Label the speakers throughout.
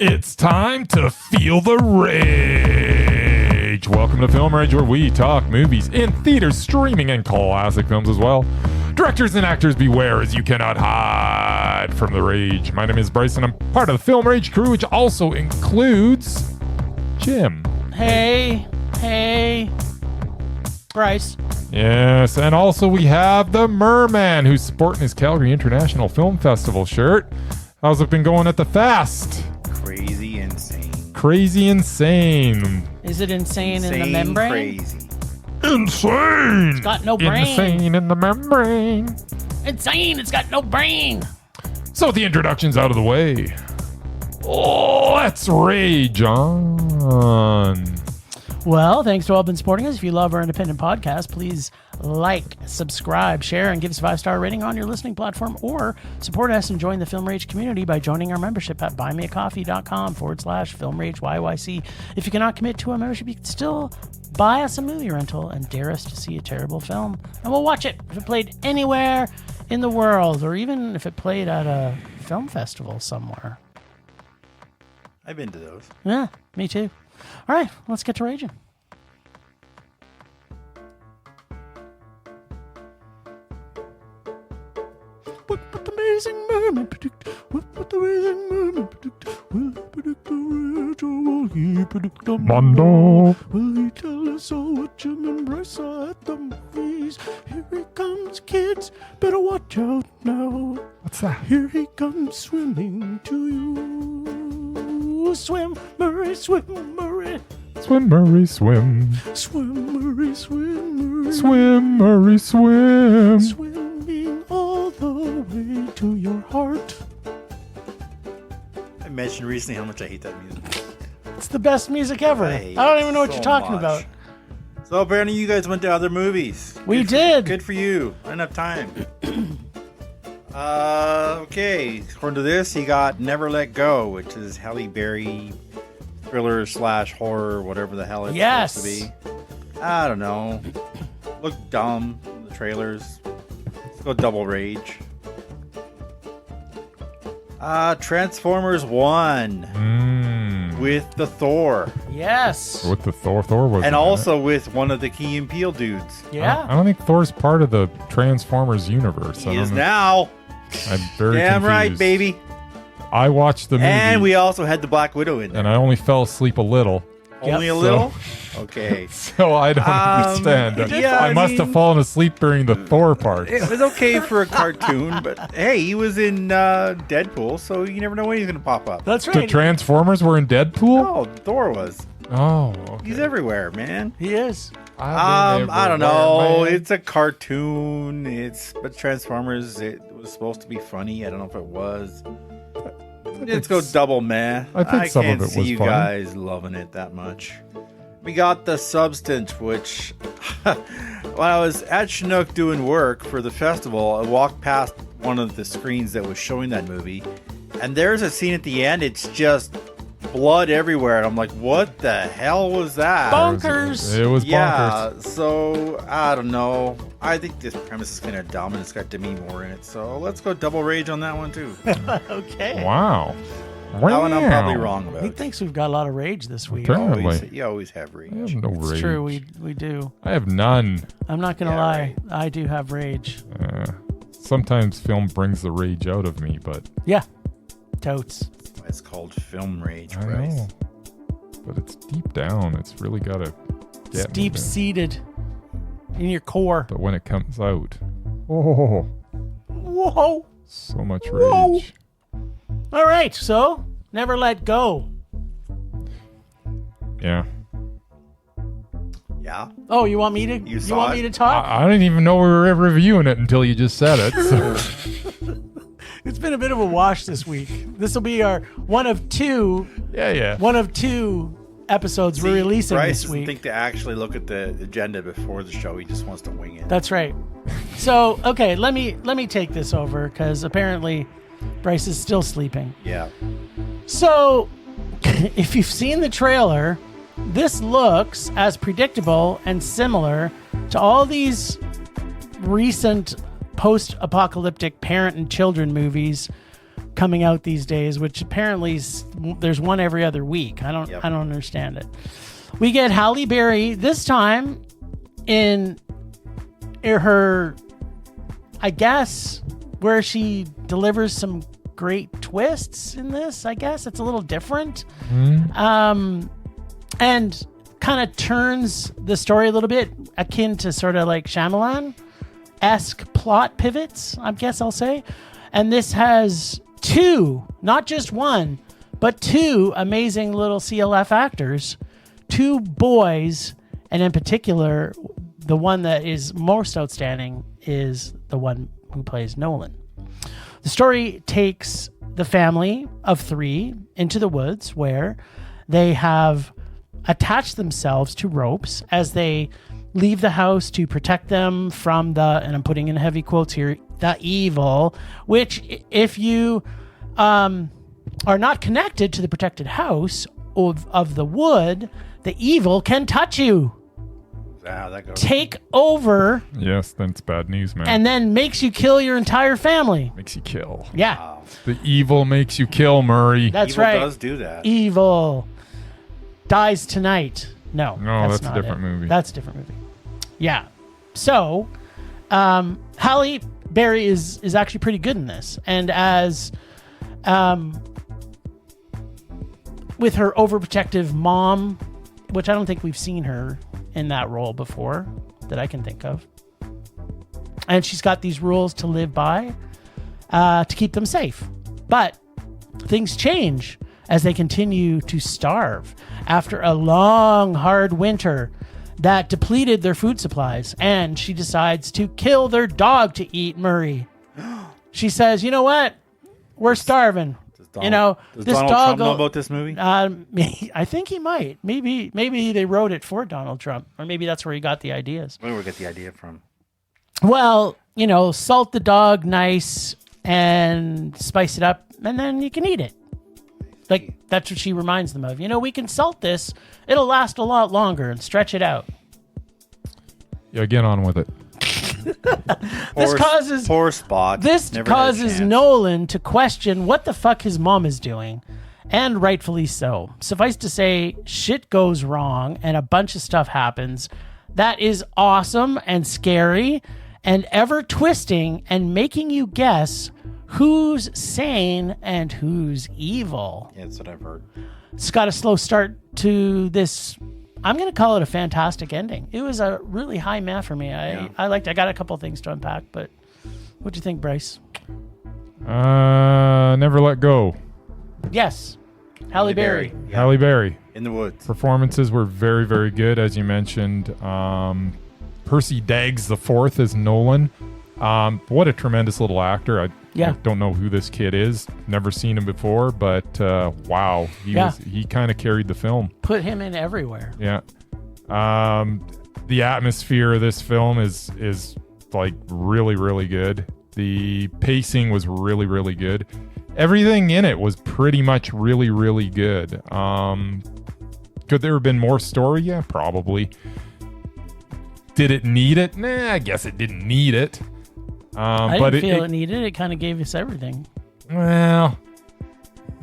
Speaker 1: It's time to feel the rage. Welcome to Film Rage, where we talk movies in theaters, streaming, and classic films as well. Directors and actors beware, as you cannot hide from the rage. My name is Bryce, and I'm part of the Film Rage crew, which also includes Jim.
Speaker 2: Hey, Bryce.
Speaker 1: Yes, and also we have the Merman, who's sporting his Calgary International Film Festival shirt. How's it been going at the fest? Crazy insane.
Speaker 2: Is it insane in the membrane?
Speaker 3: Crazy.
Speaker 1: Insane.
Speaker 2: It's got no brain.
Speaker 1: Insane in the membrane.
Speaker 2: Insane. It's got no brain.
Speaker 1: So with the introductions out of the way, let's rage on.
Speaker 2: Well, thanks to all been supporting us. If you love our independent podcast, please like, subscribe, share, and give us a 5-star rating on your listening platform, or support us and join the Film Rage community by joining our membership at buymeacoffee.com/Film Rage YYC. If you cannot commit to a membership, you can still buy us a movie rental and dare us to see a terrible film, and we'll watch it if it played anywhere in the world, or even if it played at a film festival somewhere.
Speaker 3: I've been to those.
Speaker 2: Yeah, me too. All right, let's get to raging. What the amazing merman predict? What the amazing merman predict? Will he predict the rage, or will he predict the
Speaker 1: Mondo?
Speaker 2: Will he tell us all what Jim and Bryce saw at the movies? Here he comes, kids. Better watch out now.
Speaker 1: What's that?
Speaker 2: Here he comes swimming to you. Swim, Murray, swim, Murray.
Speaker 1: Swim, Murray, swim.
Speaker 2: Swim, Murray, swim, Murray.
Speaker 1: Swim, Murray, swim.
Speaker 2: Swimming all the way to your heart.
Speaker 3: I mentioned recently how much I hate that music.
Speaker 2: It's the best music ever. I don't even know what you're talking about.
Speaker 3: So apparently you guys went to other movies.
Speaker 2: We did.
Speaker 3: Good for you. I didn't have time. Okay. According to this, he got Never Let Go, which is Halley Berry thriller / horror, whatever the hell it's supposed to be. I don't know. Looked dumb in the trailers. Let's go double rage. Transformers 1 with the Thor.
Speaker 2: Yes.
Speaker 1: With the Thor was,
Speaker 3: and also with one of the Key and Peele dudes.
Speaker 2: Yeah.
Speaker 1: I don't think Thor's part of the Transformers universe.
Speaker 3: He is now.
Speaker 1: I'm very
Speaker 3: damn
Speaker 1: confused.
Speaker 3: right, baby.
Speaker 1: I watched the movie.
Speaker 3: And we also had the Black Widow in there.
Speaker 1: And I only fell asleep a little.
Speaker 3: Only a little? Okay.
Speaker 1: So I don't understand.
Speaker 3: Yeah,
Speaker 1: I must have fallen asleep during the Thor part.
Speaker 3: It was okay for a cartoon, but hey, he was in Deadpool, so you never know when he's going to pop up.
Speaker 2: That's
Speaker 1: The
Speaker 2: right.
Speaker 1: Transformers were in Deadpool?
Speaker 3: Oh, Thor was.
Speaker 1: Oh, okay.
Speaker 3: He's everywhere, man.
Speaker 2: He is.
Speaker 3: I don't know. It's a cartoon. But Transformers, it was supposed to be funny. I don't know if it was. Let's go double meh.
Speaker 1: I think some of it was
Speaker 3: can't see you
Speaker 1: funny.
Speaker 3: guys loving it that much. We got The Substance, which when I was at Chinook doing work for the festival, I walked past one of the screens that was showing that movie, and there's a scene at the end. It's just blood everywhere, and I'm like, what the hell was that?
Speaker 2: Bonkers.
Speaker 1: It was
Speaker 3: Yeah,
Speaker 1: bonkers.
Speaker 3: so I don't know. I think this premise is kind of dumb, and it's got Demi Moore in it. So let's go double rage on that one too.
Speaker 2: Okay.
Speaker 1: Wow.
Speaker 3: That one I'm probably wrong about.
Speaker 2: He thinks we've got a lot of rage this week.
Speaker 1: Apparently.
Speaker 3: You always have rage.
Speaker 1: I have no
Speaker 2: It's
Speaker 1: rage.
Speaker 2: true. We do.
Speaker 1: I have none.
Speaker 2: I'm not going to
Speaker 3: Yeah,
Speaker 2: lie.
Speaker 3: right.
Speaker 2: I do have rage.
Speaker 1: Sometimes film brings the rage out of me, but
Speaker 2: Yeah. Totes.
Speaker 3: It's called film rage,
Speaker 1: I
Speaker 3: Bryce.
Speaker 1: know. But it's deep down. It's really got to
Speaker 2: It's
Speaker 1: get me
Speaker 2: deep
Speaker 1: there.
Speaker 2: seated in your core.
Speaker 1: But when it comes out, oh,
Speaker 2: Whoa.
Speaker 1: so much
Speaker 2: Whoa.
Speaker 1: rage.
Speaker 2: All right. So, Never Let Go.
Speaker 1: Yeah.
Speaker 3: Yeah.
Speaker 2: Oh, you want me to?
Speaker 3: You saw
Speaker 2: want
Speaker 3: it?
Speaker 2: me to talk?
Speaker 1: I didn't even know we were reviewing it until you just said it. So.
Speaker 2: It's been a bit of a wash this week. This will be our one of two episodes we're releasing
Speaker 3: Bryce
Speaker 2: this week.
Speaker 3: doesn't think to actually look at the agenda before the show. He just wants to wing it.
Speaker 2: That's right. So, okay, let me take this over because apparently Bryce is still sleeping.
Speaker 3: Yeah.
Speaker 2: So, if you've seen the trailer, this looks as predictable and similar to all these recent post-apocalyptic parent and children movies coming out these days, which apparently there's one every other week. I don't understand it. We get Halley Berry this time in her, I guess, where she delivers some great twists in this. I guess it's a little different, and kind of turns the story a little bit akin to sort of like Shyamalan-esque plot pivots, I guess I'll say. And this has two, not just one, but two amazing little CLF actors, two boys, and in particular, the one that is most outstanding is the one who plays Nolan. The story takes the family of three into the woods where they have attached themselves to ropes as they leave the house to protect them from the, and I'm putting in heavy quotes here, the evil, which if you are not connected to the protected house of the wood, the evil can touch you.
Speaker 3: That goes.
Speaker 2: Take over.
Speaker 1: Yes, that's bad news, man.
Speaker 2: And then makes you kill your entire family.
Speaker 1: Makes you kill.
Speaker 2: Yeah.
Speaker 3: Wow.
Speaker 1: The evil makes you kill, Murray.
Speaker 2: That's
Speaker 3: Evil
Speaker 2: right.
Speaker 3: does do that.
Speaker 2: Evil dies tonight. No,
Speaker 1: that's a
Speaker 2: not
Speaker 1: different movie.
Speaker 2: That's a different movie. Yeah. So, Halley Berry is actually pretty good in this. And as with her overprotective mom, which I don't think we've seen her in that role before that I can think of. And she's got these rules to live by to keep them safe. But things change as they continue to starve after a long, hard winter that depleted their food supplies. And she decides to kill their dog to eat, Murray. She says, you know what? We're starving.
Speaker 3: Does
Speaker 2: this
Speaker 3: Donald
Speaker 2: dog
Speaker 3: Trump know about this movie?
Speaker 2: I think he might. Maybe they wrote it for Donald Trump, or maybe that's where he got the ideas.
Speaker 3: Where do we get the idea from?
Speaker 2: Well, salt the dog nice and spice it up, and then you can eat it. Like, that's what she reminds them of. We can salt this. It'll last a lot longer and stretch it out.
Speaker 1: Yeah, get on with it.
Speaker 3: Poor Spot.
Speaker 2: This
Speaker 3: Never had a
Speaker 2: causes
Speaker 3: chance.
Speaker 2: Nolan to question what the fuck his mom is doing, and rightfully so. Suffice to say, shit goes wrong and a bunch of stuff happens that is awesome and scary and ever twisting and making you guess who's sane and who's evil.
Speaker 3: Yeah, that's what I've heard.
Speaker 2: It's got a slow start to this. I'm going to call it a fantastic ending. It was a really high math for me. I liked it. I got a couple of things to unpack, but what do you think, Bryce?
Speaker 1: Never Let Go.
Speaker 2: Yes. Halley Berry.
Speaker 3: Yeah.
Speaker 1: Halley Berry.
Speaker 3: In the woods.
Speaker 1: Performances were very, very good, as you mentioned. Percy Daggs the Fourth is Nolan. What a tremendous little actor. I don't know who this kid is. Never seen him before, but wow, he kind of carried the film.
Speaker 2: Put him in everywhere.
Speaker 1: Yeah. The atmosphere of this film is like really, really good. The pacing was really, really good. Everything in it was pretty much really, really good. Could there have been more story? Yeah, probably. Did it need it? Nah, I guess it didn't need it.
Speaker 2: I didn't feel it needed. It kind of gave us everything.
Speaker 1: Well,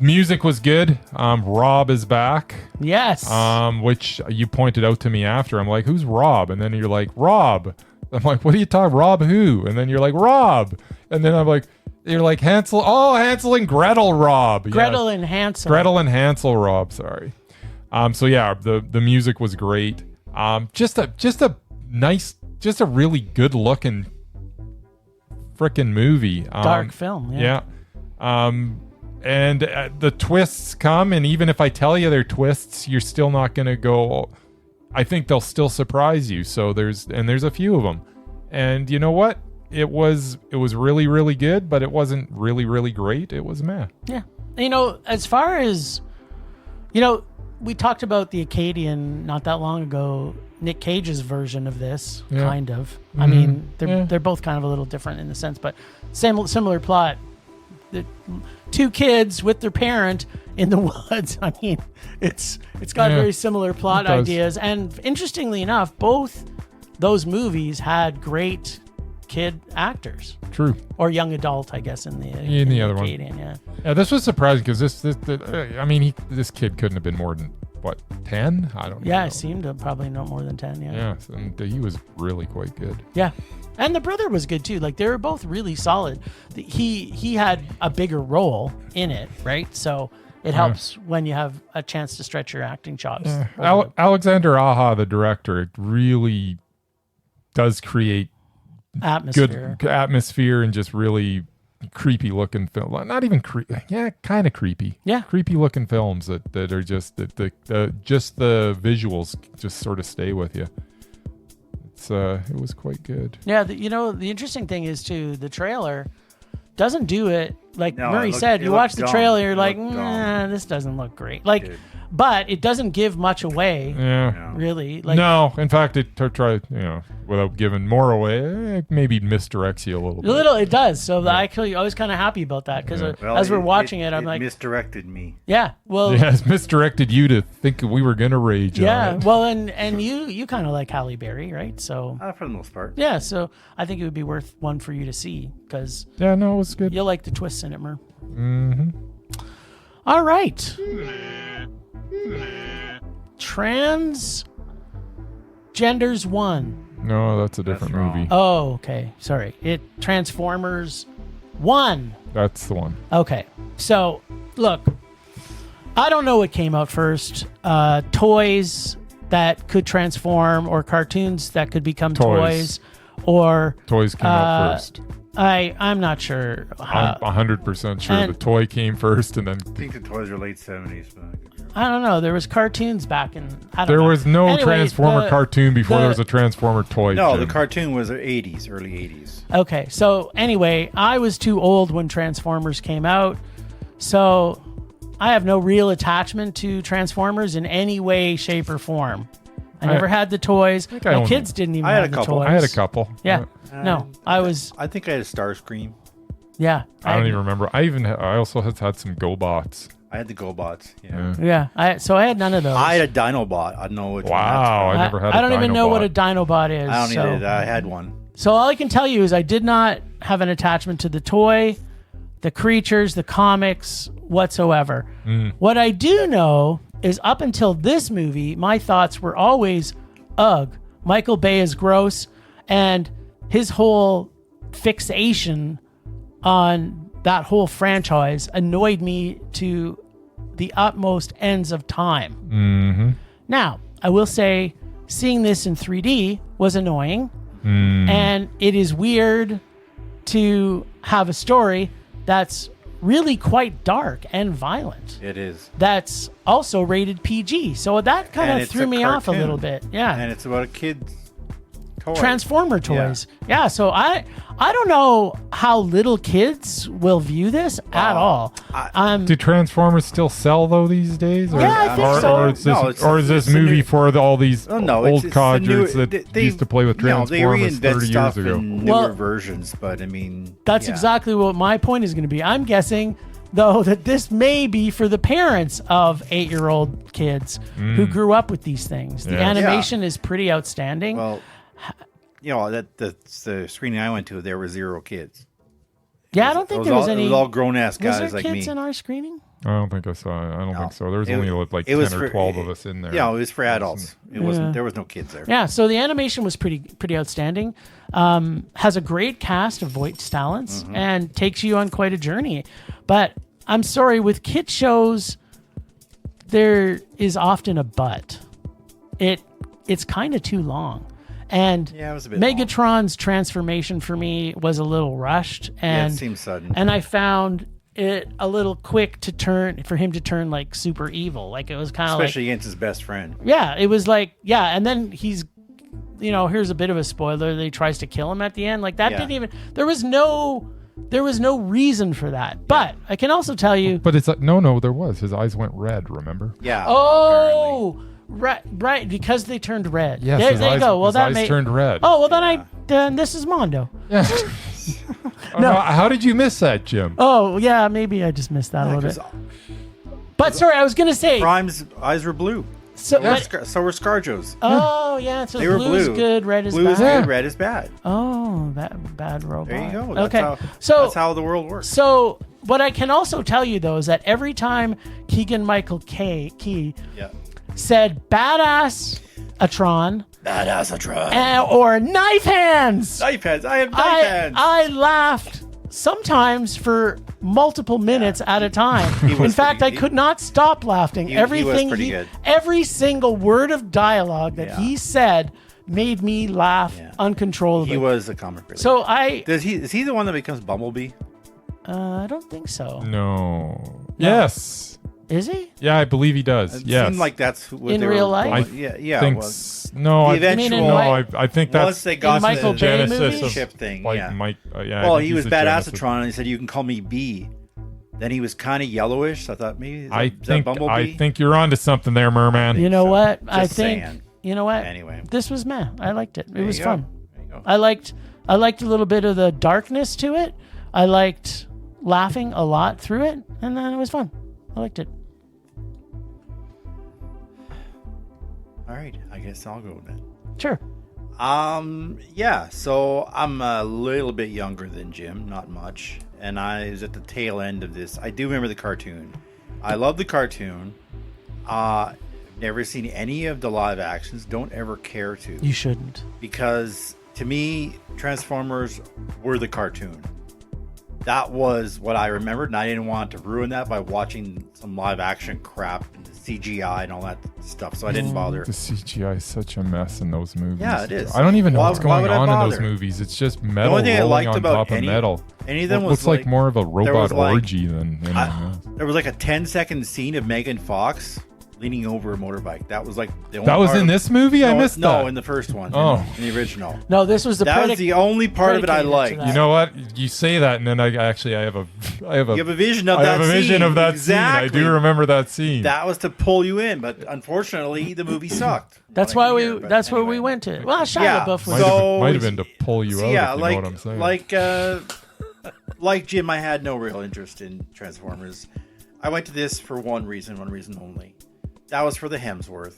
Speaker 1: music was good. Rob is back.
Speaker 2: Yes.
Speaker 1: Which you pointed out to me after. I'm like, who's Rob? And then you're like, Rob. I'm like, what are you talking? Rob who? And then you're like, Rob. And then I'm like, you're like Hansel. Oh, Hansel and Gretel Rob.
Speaker 2: Gretel and Hansel.
Speaker 1: Gretel and Hansel Rob. Sorry. So yeah, the music was great. Just a really good looking frickin' movie.
Speaker 2: Dark film. Yeah.
Speaker 1: And the twists come, and even if I tell you they're twists, you're still not gonna go. I think they'll still surprise you. So there's a few of them, and you know what? It was really, really good, but it wasn't really, really great. It was meh.
Speaker 2: Yeah. As far as we talked about the Acadian not that long ago. Nick Cage's version of this, kind of. Mm-hmm. I mean, they're both kind of a little different in the sense, but similar plot. The two kids with their parent in the woods. I mean, it's got very similar plot ideas, and interestingly enough, both those movies had great kid actors
Speaker 1: True.
Speaker 2: or young adult, I guess, in the
Speaker 1: other one.
Speaker 2: Acadian, yeah.
Speaker 1: Yeah, this was surprising because this kid couldn't have been more than what 10? I don't know.
Speaker 2: Yeah, it seemed to probably no more than 10. Yeah.
Speaker 1: Yeah, and he was really quite good.
Speaker 2: Yeah. And the brother was good too. Like they were both really solid. He had a bigger role in it, right? So it helps when you have a chance to stretch your acting chops.
Speaker 1: Yeah. Alexander Aja, the director, really does create
Speaker 2: Atmosphere.
Speaker 1: good atmosphere and just really creepy looking film. Not even creepy. Yeah, kind of creepy.
Speaker 2: Yeah.
Speaker 1: Creepy looking films that are just the visuals just sort of stay with you. It was quite good.
Speaker 2: Yeah, the interesting thing is too, the trailer doesn't do it like
Speaker 3: No,
Speaker 2: Murray said. You watch the trailer, you're like, nah, this doesn't look great. Like,
Speaker 3: Dude.
Speaker 2: but it doesn't give much away,
Speaker 1: Yeah.
Speaker 2: really. Like,
Speaker 1: No, in fact, it tried, without giving more away, maybe misdirects you a little bit.
Speaker 2: it does. So actually, I was kind of happy about that because as we're watching it, I'm like,
Speaker 3: misdirected me.
Speaker 2: yeah, well,
Speaker 1: Yeah, it's misdirected you to think we were gonna rage.
Speaker 2: yeah,
Speaker 1: on it.
Speaker 2: well, and you kind of like Halley Berry, right? So
Speaker 3: For the most part.
Speaker 2: yeah, so I think it would be worth one for you to see because
Speaker 1: Yeah, no, it was good.
Speaker 2: you'll like the twists in it, Mur.
Speaker 1: Mm-hmm.
Speaker 2: All right. Transgenders 1.
Speaker 1: No, that's a different
Speaker 3: That's wrong.
Speaker 1: movie.
Speaker 2: Oh, okay. Sorry. Transformers 1.
Speaker 1: That's the one.
Speaker 2: Okay. So, look, I don't know what came out first. Toys that could transform or cartoons that could become toys or
Speaker 1: Toys came out first.
Speaker 2: I'm not sure.
Speaker 1: I'm 100% sure
Speaker 2: and-
Speaker 1: the toy came first, and then
Speaker 3: I think the toys were late 70s. But
Speaker 2: I don't know. There was cartoons back in. I don't
Speaker 1: there
Speaker 2: know.
Speaker 1: was no
Speaker 2: Anyway,
Speaker 1: Transformer cartoon before
Speaker 2: the-
Speaker 1: there was a Transformer toy.
Speaker 3: no,
Speaker 1: Jim.
Speaker 3: the cartoon was 80s, early 80s.
Speaker 2: Okay, so anyway, I was too old when Transformers came out, so I have no real attachment to Transformers in any way, shape, or form. I never had the toys.
Speaker 1: I
Speaker 2: My
Speaker 1: own
Speaker 2: kids
Speaker 1: them.
Speaker 2: didn't even
Speaker 3: I had
Speaker 2: have
Speaker 3: a
Speaker 2: the
Speaker 3: couple.
Speaker 2: toys.
Speaker 1: I had a couple.
Speaker 2: Yeah. No, I was.
Speaker 3: I think I had a Starscream.
Speaker 2: Yeah.
Speaker 1: I don't even remember. I also had some GoBots.
Speaker 3: I had the GoBots. Yeah.
Speaker 1: Yeah.
Speaker 2: Yeah. So I had none of those.
Speaker 3: I had a Dinobot. I don't know which one
Speaker 1: Wow,
Speaker 3: that's
Speaker 1: I never had.
Speaker 2: I don't even know what a
Speaker 1: Dinobot.
Speaker 2: Dinobot is.
Speaker 3: from. I don't
Speaker 2: so.
Speaker 3: either. I had one.
Speaker 2: So all I can tell you is I did not have an attachment to the toy, the creatures, the comics whatsoever. What I do know is up until this movie, my thoughts were always, ugh, Michael Bay is gross, and his whole fixation on that whole franchise annoyed me to the utmost ends of time.
Speaker 1: Mm-hmm.
Speaker 2: Now, I will say seeing this in 3D was annoying. And it is weird to have a story that's really quite dark and violent.
Speaker 3: It is.
Speaker 2: That's also rated PG. So that kind
Speaker 3: And
Speaker 2: of
Speaker 3: it's
Speaker 2: threw
Speaker 3: a
Speaker 2: me off a
Speaker 3: cartoon.
Speaker 2: little bit. Yeah.
Speaker 3: And it's about a kid's toy.
Speaker 2: Transformer toys. Yeah. So I don't know how little kids will view this at all.
Speaker 1: Do Transformers still sell though these days? Or,
Speaker 2: Yeah, I think
Speaker 1: or,
Speaker 2: so.
Speaker 1: Or is this,
Speaker 3: No, it's-
Speaker 1: or is this
Speaker 3: it's a
Speaker 1: movie
Speaker 3: new-
Speaker 1: for all these
Speaker 3: Oh, no,
Speaker 1: old
Speaker 3: it's
Speaker 1: codgers
Speaker 3: the new-
Speaker 1: that used to play with Transformers
Speaker 3: they reinvent
Speaker 1: 30
Speaker 3: stuff
Speaker 1: years ago?
Speaker 3: in newer
Speaker 2: Well,
Speaker 3: versions, but I mean,
Speaker 2: That's
Speaker 3: yeah.
Speaker 2: exactly what my point is going to be. I'm guessing, though, that this may be for the parents of 8-year-old kids who grew up with these things. The
Speaker 1: Yeah.
Speaker 2: animation is pretty outstanding.
Speaker 3: Well, that's the screening I went to. There were 0 kids.
Speaker 2: yeah, I don't think there was any.
Speaker 3: It was all grown ass
Speaker 2: Was
Speaker 3: guys
Speaker 2: there
Speaker 3: like
Speaker 2: kids
Speaker 3: me.
Speaker 2: in our screening?
Speaker 1: I don't think I saw it. I don't think so. There was
Speaker 3: It-
Speaker 1: only like
Speaker 3: it was
Speaker 1: 10 or
Speaker 3: for-
Speaker 1: 12 of us in there.
Speaker 3: Yeah, it was for adults. It wasn't. There was no kids there.
Speaker 2: Yeah, so the animation was pretty outstanding. Has a great cast of voice talents and takes you on quite a journey. But I'm sorry, with kid shows, there is often a but. It's kind of too long. And
Speaker 3: Yeah, it was a bit long.
Speaker 2: Megatron's transformation for me was a little rushed,
Speaker 3: Yeah,
Speaker 2: and
Speaker 3: it seemed sudden.
Speaker 2: and I found it a little quick for him to turn like super evil. Like it was kind of like,
Speaker 3: Especially against his best friend.
Speaker 2: yeah, it was like, yeah, and then he's, here's a bit of a spoiler. That he tries to kill him at the end. Like that
Speaker 3: Yeah.
Speaker 2: didn't even. There was no reason for that. But I can also tell you.
Speaker 1: But it's like, no, there was. His eyes went red, remember?
Speaker 3: Yeah.
Speaker 2: Oh, right, because they turned red.
Speaker 1: Yes,
Speaker 2: there
Speaker 1: his
Speaker 2: you
Speaker 1: eyes,
Speaker 2: go. Well,
Speaker 1: his
Speaker 2: that
Speaker 1: eyes
Speaker 2: made.
Speaker 1: turned red.
Speaker 2: Oh, well then this is Mondo.
Speaker 1: Yeah. No. How did you miss that, Jim?
Speaker 2: Oh yeah, maybe I just missed that a little bit.
Speaker 3: Because
Speaker 2: But sorry, I was gonna say.
Speaker 3: Prime's eyes were blue.
Speaker 2: So,
Speaker 3: So were ScarJo's.
Speaker 2: oh yeah, so
Speaker 3: They were
Speaker 2: blue's
Speaker 3: blue.
Speaker 2: good, red is
Speaker 3: Blue is
Speaker 2: bad.
Speaker 3: good, red is bad.
Speaker 2: Oh, bad robot.
Speaker 3: There you go.
Speaker 2: Okay,
Speaker 3: That's how the world works.
Speaker 2: So what I can also tell you though is that every time Keegan Michael Key
Speaker 3: Yeah.
Speaker 2: said "badass Atron"
Speaker 3: Badass Atron.
Speaker 2: or "knife hands,"
Speaker 3: Knife hands. I have knife hands.
Speaker 2: I laughed sometimes for multiple minutes at a time. In fact, I could not stop laughing.
Speaker 3: He was pretty good.
Speaker 2: Every single word of dialogue that he said made me laugh uncontrollably.
Speaker 3: He was a comic relief.
Speaker 2: So
Speaker 3: is he the one that becomes Bumblebee?
Speaker 2: I don't think so.
Speaker 1: No. Yes.
Speaker 2: Is he?
Speaker 1: Yeah, I believe he does.
Speaker 3: It
Speaker 1: Yes.
Speaker 3: seemed like that's what
Speaker 2: In
Speaker 3: they
Speaker 2: real
Speaker 3: were
Speaker 2: life?
Speaker 3: going- Yeah.
Speaker 1: think
Speaker 3: well,
Speaker 1: no.
Speaker 3: the
Speaker 1: I,
Speaker 3: eventual-
Speaker 1: no, I think
Speaker 3: once
Speaker 1: that's
Speaker 3: they got
Speaker 2: Michael
Speaker 3: the
Speaker 2: Bay
Speaker 1: genesis
Speaker 2: movies?
Speaker 1: of
Speaker 3: chip thing.
Speaker 1: like
Speaker 3: Yeah.
Speaker 1: Mike. Yeah. I
Speaker 3: Well,
Speaker 1: think
Speaker 3: he
Speaker 1: he's
Speaker 3: was
Speaker 1: the
Speaker 3: Badass
Speaker 1: genesis.
Speaker 3: Atron, and he said, "You can call me B." Then he was kind of yellowish. So I thought maybe is
Speaker 1: I
Speaker 3: that Bumblebee?
Speaker 1: I think you're onto something there, Merman.
Speaker 2: You know what?
Speaker 3: Just
Speaker 2: I think.
Speaker 3: saying.
Speaker 2: You know what?
Speaker 3: Anyway.
Speaker 2: This was meh. I liked it. It was
Speaker 3: you go.
Speaker 2: fun.
Speaker 3: There you go.
Speaker 2: I liked a little bit of the darkness to it. I liked laughing a lot through it, and then it was fun. I liked it.
Speaker 3: All right, I guess I'll go then.
Speaker 2: Sure.
Speaker 3: Yeah. So I'm a little bit younger than Jim, not much, and I was at the tail end of this. I do remember the cartoon. I love the cartoon. Never seen any of the live actions. Don't ever care to.
Speaker 2: You shouldn't.
Speaker 3: Because to me, Transformers were the cartoon. That was what I remembered, and I didn't want to ruin that by watching some live action crap and the CGI and all that stuff, so I didn't bother.
Speaker 1: The CGI is such a mess in those movies.
Speaker 3: Yeah, it is.
Speaker 1: I don't even know
Speaker 3: Why-
Speaker 1: what's
Speaker 3: why
Speaker 1: going
Speaker 3: would I
Speaker 1: on in those
Speaker 3: bother?
Speaker 1: movies. It's just metal
Speaker 3: only thing I
Speaker 1: rolling
Speaker 3: liked
Speaker 1: on
Speaker 3: about
Speaker 1: top
Speaker 3: any
Speaker 1: of metal.
Speaker 3: of them
Speaker 1: It
Speaker 3: was
Speaker 1: looks like more of a
Speaker 3: there was
Speaker 1: robot
Speaker 3: like-
Speaker 1: orgy than anything else.
Speaker 3: There was like a 10-second scene of Megan Fox leaning over a motorbike. That was like the only
Speaker 1: That was
Speaker 3: part
Speaker 1: in
Speaker 3: of-
Speaker 1: this movie? I
Speaker 3: No,
Speaker 1: missed
Speaker 3: no,
Speaker 1: that.
Speaker 3: in the first one.
Speaker 1: Oh.
Speaker 3: In the original.
Speaker 2: No, this was the
Speaker 3: That was the only part of it I
Speaker 2: predicated to
Speaker 3: liked.
Speaker 2: that.
Speaker 1: You know what? You say that, and then I have a
Speaker 3: You have a vision of
Speaker 1: I
Speaker 3: that
Speaker 1: have a vision
Speaker 3: scene.
Speaker 1: of that
Speaker 3: Exactly.
Speaker 1: scene. I do remember that scene.
Speaker 3: That was to pull you in, but unfortunately, the movie sucked.
Speaker 2: That's
Speaker 3: Not
Speaker 2: why
Speaker 3: like
Speaker 2: we.
Speaker 3: here, but
Speaker 2: That's where we
Speaker 3: anyway.
Speaker 2: went to. Well, Shia
Speaker 3: Yeah,
Speaker 2: LaBeouf was.
Speaker 1: Might have been to pull you
Speaker 3: So,
Speaker 1: out.
Speaker 3: yeah,
Speaker 1: if you
Speaker 3: like
Speaker 1: know what I'm saying.
Speaker 3: like Jim, I had no real interest in Transformers. I went to this for one reason only. That was for the Hemsworth,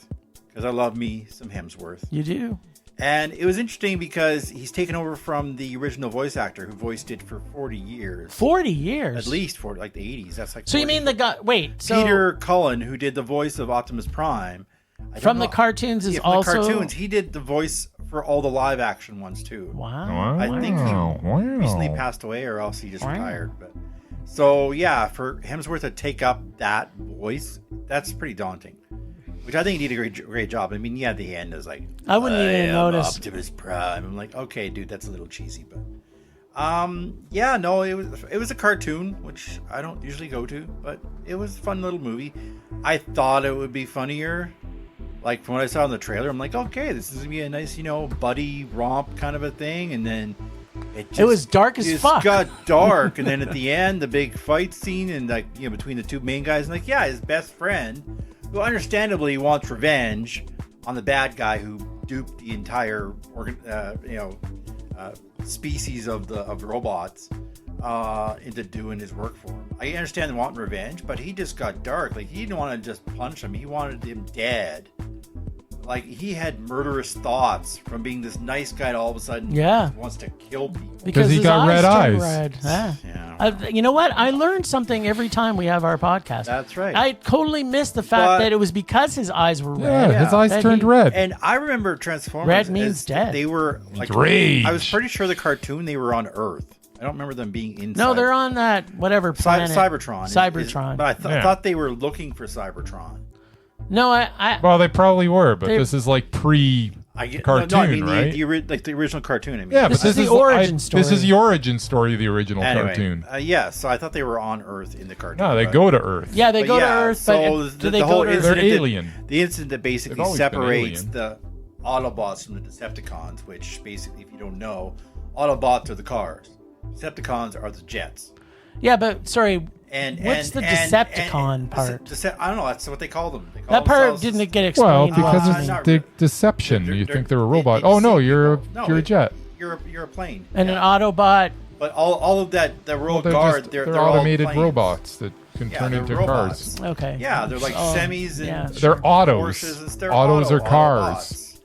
Speaker 3: because I love me some Hemsworth.
Speaker 2: You do.
Speaker 3: And it was interesting because he's taken over from the original voice actor who voiced it for 40 years.
Speaker 2: 40 years.
Speaker 3: At least 40, like the 80s. That's like
Speaker 2: So you
Speaker 3: 40.
Speaker 2: mean the guy? Wait. So
Speaker 3: Peter Cullen, who did the voice of Optimus Prime. I don't
Speaker 2: from the
Speaker 3: know-
Speaker 2: cartoons is
Speaker 3: Yeah, from
Speaker 2: also.
Speaker 3: the cartoons. He did the voice for all the live action ones too.
Speaker 2: Wow.
Speaker 3: I think he recently passed away, or else he just retired. But so yeah, for Hemsworth to take up that voice, that's pretty daunting. Which I think he did a great job. I mean, yeah, the end is like
Speaker 2: I wouldn't even
Speaker 3: am
Speaker 2: notice.
Speaker 3: Optimus Prime. I'm like, okay, dude, that's a little cheesy, but yeah, no, it was a cartoon, which I don't usually go to, but it was a fun little movie. I thought it would be funnier. Like from what I saw in the trailer, I'm like, okay, this is gonna be a nice, buddy romp kind of a thing, and then it
Speaker 2: was dark as
Speaker 3: just
Speaker 2: fuck.
Speaker 3: got dark, and then at the end, the big fight scene, and like between the two main guys, and like his best friend, who understandably wants revenge on the bad guy who duped the entire species of robots into doing his work for him. I understand wanting revenge, but he just got dark. Like he didn't want to just punch him; he wanted him dead. Like he had murderous thoughts from being this nice guy to all of a sudden just wants to kill people.
Speaker 2: Because
Speaker 1: he
Speaker 2: his
Speaker 1: got red
Speaker 2: turned
Speaker 1: eyes.
Speaker 2: Red. Yeah.
Speaker 3: Yeah.
Speaker 2: You know what? I learned something every time we have our podcast.
Speaker 3: That's right.
Speaker 2: I totally missed the fact
Speaker 3: But-
Speaker 2: that it was because his eyes were
Speaker 1: Yeah,
Speaker 2: red.
Speaker 1: his eyes
Speaker 2: That
Speaker 1: turned
Speaker 2: he-
Speaker 1: red.
Speaker 3: And I remember Transformers.
Speaker 2: Red means
Speaker 3: as
Speaker 2: dead.
Speaker 3: They were like
Speaker 1: rage.
Speaker 3: I was pretty sure the cartoon they were on Earth. I don't remember them being inside.
Speaker 2: No, they're on that whatever planet.
Speaker 3: Cybertron.
Speaker 2: Cybertron.
Speaker 3: But I thought they were looking for Cybertron.
Speaker 2: No, I
Speaker 1: Well, they probably were, but
Speaker 2: They-
Speaker 1: this is like pre-cartoon,
Speaker 3: I mean
Speaker 1: right?
Speaker 3: the original cartoon. I mean.
Speaker 1: Yeah, but
Speaker 2: This
Speaker 1: this
Speaker 2: is the
Speaker 1: is
Speaker 2: origin story.
Speaker 1: This is the origin story of the original
Speaker 3: Anyway,
Speaker 1: cartoon.
Speaker 3: yeah, so I thought they were on Earth in the cartoon.
Speaker 1: No, they
Speaker 3: but-
Speaker 1: go to Earth.
Speaker 2: yeah, they
Speaker 3: but
Speaker 2: go to
Speaker 3: yeah,
Speaker 2: Earth,
Speaker 3: so
Speaker 2: but do
Speaker 3: the
Speaker 2: they
Speaker 3: whole
Speaker 2: go to Earth?
Speaker 1: They're
Speaker 3: incident
Speaker 1: alien.
Speaker 3: The incident that basically
Speaker 1: They've always been
Speaker 3: separates
Speaker 1: alien.
Speaker 3: the Autobots from the Decepticons, which basically, if you don't know, Autobots are the cars. Decepticons are the jets.
Speaker 2: Yeah, but sorry,
Speaker 3: And
Speaker 2: what's the
Speaker 3: and-
Speaker 2: Decepticon
Speaker 3: and-
Speaker 2: part?
Speaker 3: I don't know. That's what they call them. They call
Speaker 2: That part
Speaker 3: themselves-
Speaker 2: didn't get
Speaker 1: Well,
Speaker 2: explained.
Speaker 1: because
Speaker 2: well to
Speaker 1: it's
Speaker 2: me.
Speaker 3: not
Speaker 1: the
Speaker 3: really.
Speaker 1: deception.
Speaker 3: They're-
Speaker 1: You
Speaker 3: they're-
Speaker 1: think they're a
Speaker 3: they
Speaker 1: robot. Oh no,
Speaker 3: deceive
Speaker 1: you're
Speaker 3: people.
Speaker 1: a jet.
Speaker 3: You're a plane.
Speaker 2: and
Speaker 3: yeah.
Speaker 2: an Autobot.
Speaker 3: But all of that, the
Speaker 1: Well,
Speaker 3: royal
Speaker 1: they're
Speaker 3: guard,
Speaker 1: just,
Speaker 3: they're
Speaker 1: they're
Speaker 3: all
Speaker 1: automated
Speaker 3: planes.
Speaker 1: robots that can
Speaker 3: Yeah,
Speaker 1: turn
Speaker 3: they're
Speaker 1: into
Speaker 3: robots.
Speaker 1: cars.
Speaker 2: Okay.
Speaker 3: Yeah, they're like semis and
Speaker 2: yeah.
Speaker 1: They're autos.
Speaker 3: Porsches and they're
Speaker 1: Autos are
Speaker 3: auto
Speaker 1: cars.
Speaker 3: robots.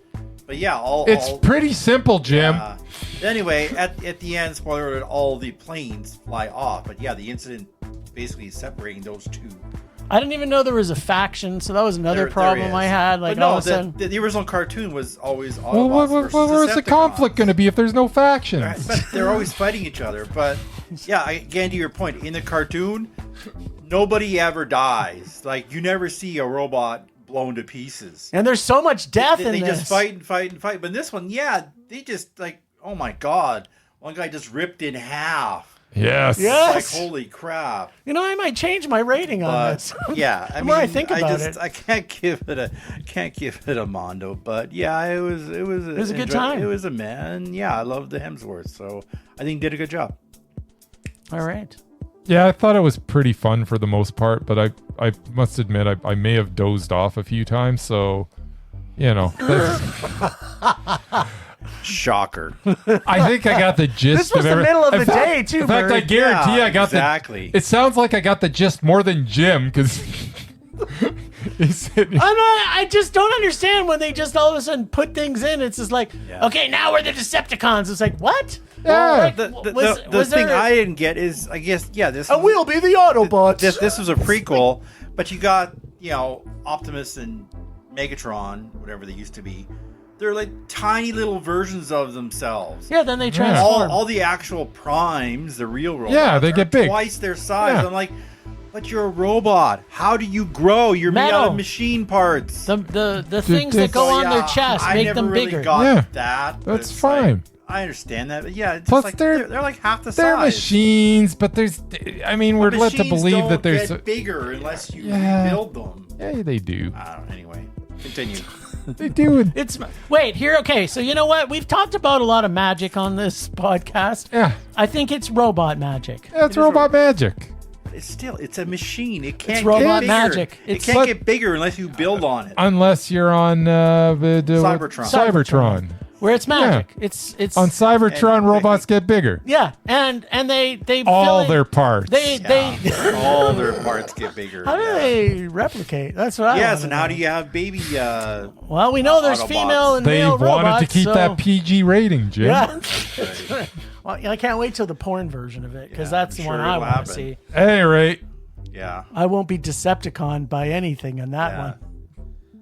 Speaker 3: But yeah,
Speaker 1: It's pretty simple, Jim.
Speaker 3: yeah. Anyway, at the end, spoiler alert, all the planes fly off. But yeah, the incident basically is separating those two.
Speaker 2: I didn't even know there was a faction, so that was another
Speaker 3: There
Speaker 2: problem
Speaker 3: is.
Speaker 2: I had. Like
Speaker 3: but no,
Speaker 2: all of a sudden,
Speaker 3: the original cartoon was always Autobots
Speaker 1: Well,
Speaker 3: versus
Speaker 1: where's the
Speaker 3: Decepticons.
Speaker 1: conflict going to be if there's no factions?
Speaker 3: Right, but they're always fighting each other. But yeah, again, to your point, in the cartoon, nobody ever dies. Like, you never see a robot blown to pieces.
Speaker 2: and there's so much death in
Speaker 3: They
Speaker 2: this.
Speaker 3: just fight and fight and fight. But in this one, yeah, they just like, oh my god, one guy just ripped in half.
Speaker 1: Yes.
Speaker 2: Yeah.
Speaker 3: Like, holy crap.
Speaker 2: You know, I might change my rating on
Speaker 3: But
Speaker 2: this.
Speaker 3: yeah, I
Speaker 2: The
Speaker 3: mean,
Speaker 2: more I think about it.
Speaker 3: I can't give it a mondo. But yeah, it was
Speaker 2: a good time.
Speaker 3: It was a man. Yeah, I love the Hemsworth, so I think he did a good job.
Speaker 2: All right.
Speaker 1: Yeah, I thought it was pretty fun for the most part, but I must admit I may have dozed off a few times, so you know.
Speaker 3: Shocker.
Speaker 1: I think I got the gist
Speaker 2: This was
Speaker 1: of
Speaker 2: the middle of
Speaker 1: in
Speaker 2: the
Speaker 1: fact-
Speaker 2: day, too,
Speaker 1: In fact, I
Speaker 2: Bird.
Speaker 1: guarantee
Speaker 3: Yeah,
Speaker 1: I got
Speaker 3: exactly.
Speaker 1: the. It sounds like I got the gist more than Jim because he's sitting.
Speaker 2: I just don't understand when they just all of a sudden put things in. It's just like,
Speaker 3: Yeah.
Speaker 2: okay, now we're the Decepticons. It's like, what?
Speaker 1: Yeah.
Speaker 2: Like,
Speaker 3: The
Speaker 2: was
Speaker 3: thing
Speaker 2: there-
Speaker 3: I didn't get is, I guess, yeah, this
Speaker 2: And we'll be the Autobots.
Speaker 3: this was a prequel, but you got, you know, Optimus and Megatron, whatever they used to be. They're like tiny little versions of themselves.
Speaker 2: Yeah, then they transform.
Speaker 3: All the actual primes, the real robots,
Speaker 1: Yeah, they
Speaker 3: are
Speaker 1: get big.
Speaker 3: twice their size.
Speaker 1: Yeah.
Speaker 3: I'm like, but you're a robot. How do you grow? You're made out
Speaker 2: Metal.
Speaker 3: of machine parts.
Speaker 2: the things that go
Speaker 3: So,
Speaker 2: on their
Speaker 3: yeah,
Speaker 2: chest
Speaker 3: I
Speaker 2: make
Speaker 3: never
Speaker 2: them
Speaker 3: really
Speaker 2: bigger.
Speaker 3: Got
Speaker 1: Yeah.
Speaker 3: that. but
Speaker 1: That's
Speaker 3: it's
Speaker 1: fine.
Speaker 3: like, I understand that, but yeah, it's
Speaker 1: Plus,
Speaker 3: just like
Speaker 1: they're-
Speaker 3: they're like half the
Speaker 1: They're
Speaker 3: size.
Speaker 1: machines, but there's. I mean, we're led to
Speaker 3: Machines
Speaker 1: believe
Speaker 3: don't
Speaker 1: that there's.
Speaker 3: get bigger unless you
Speaker 1: Yeah.
Speaker 3: rebuild them.
Speaker 1: Yeah, they do.
Speaker 3: I don't know. Anyway, continue.
Speaker 1: They do.
Speaker 2: It's wait here. Okay, so you know what? We've talked about a lot of magic on this podcast.
Speaker 1: Yeah,
Speaker 2: I think it's robot magic.
Speaker 1: that's robot magic.
Speaker 3: It's a machine. It can't
Speaker 2: robot
Speaker 3: get bigger.
Speaker 2: magic.
Speaker 3: It
Speaker 2: It's-
Speaker 3: can't
Speaker 1: But-
Speaker 3: get bigger unless you build on it.
Speaker 1: Unless you're on
Speaker 3: Cybertron.
Speaker 1: Cybertron.
Speaker 2: Where it's magic. It's
Speaker 1: On Cybertron,
Speaker 3: And-
Speaker 1: robots get bigger.
Speaker 2: yeah, and they
Speaker 1: All
Speaker 2: fill
Speaker 1: their
Speaker 2: it-
Speaker 1: parts.
Speaker 2: they
Speaker 3: All their parts get bigger.
Speaker 2: how do
Speaker 3: yeah.
Speaker 2: they replicate? That's what I
Speaker 3: Yes,
Speaker 2: wanna
Speaker 3: and how
Speaker 2: know.
Speaker 3: do you have baby?
Speaker 2: Well, we know there's
Speaker 3: Autobots?
Speaker 2: female and
Speaker 1: They
Speaker 2: male
Speaker 1: wanted
Speaker 2: robots,
Speaker 1: to keep
Speaker 2: so-
Speaker 1: that PG rating, Jim.
Speaker 2: Yeah. Well, I can't wait till the porn version of it because
Speaker 3: Yeah,
Speaker 2: that's
Speaker 3: I'm
Speaker 2: the one
Speaker 3: sure
Speaker 2: I
Speaker 3: it'll
Speaker 2: want to
Speaker 3: happen.
Speaker 2: see.
Speaker 1: At any rate,
Speaker 3: Yeah.
Speaker 2: I won't be Decepticon by anything in that
Speaker 3: Yeah.
Speaker 2: one.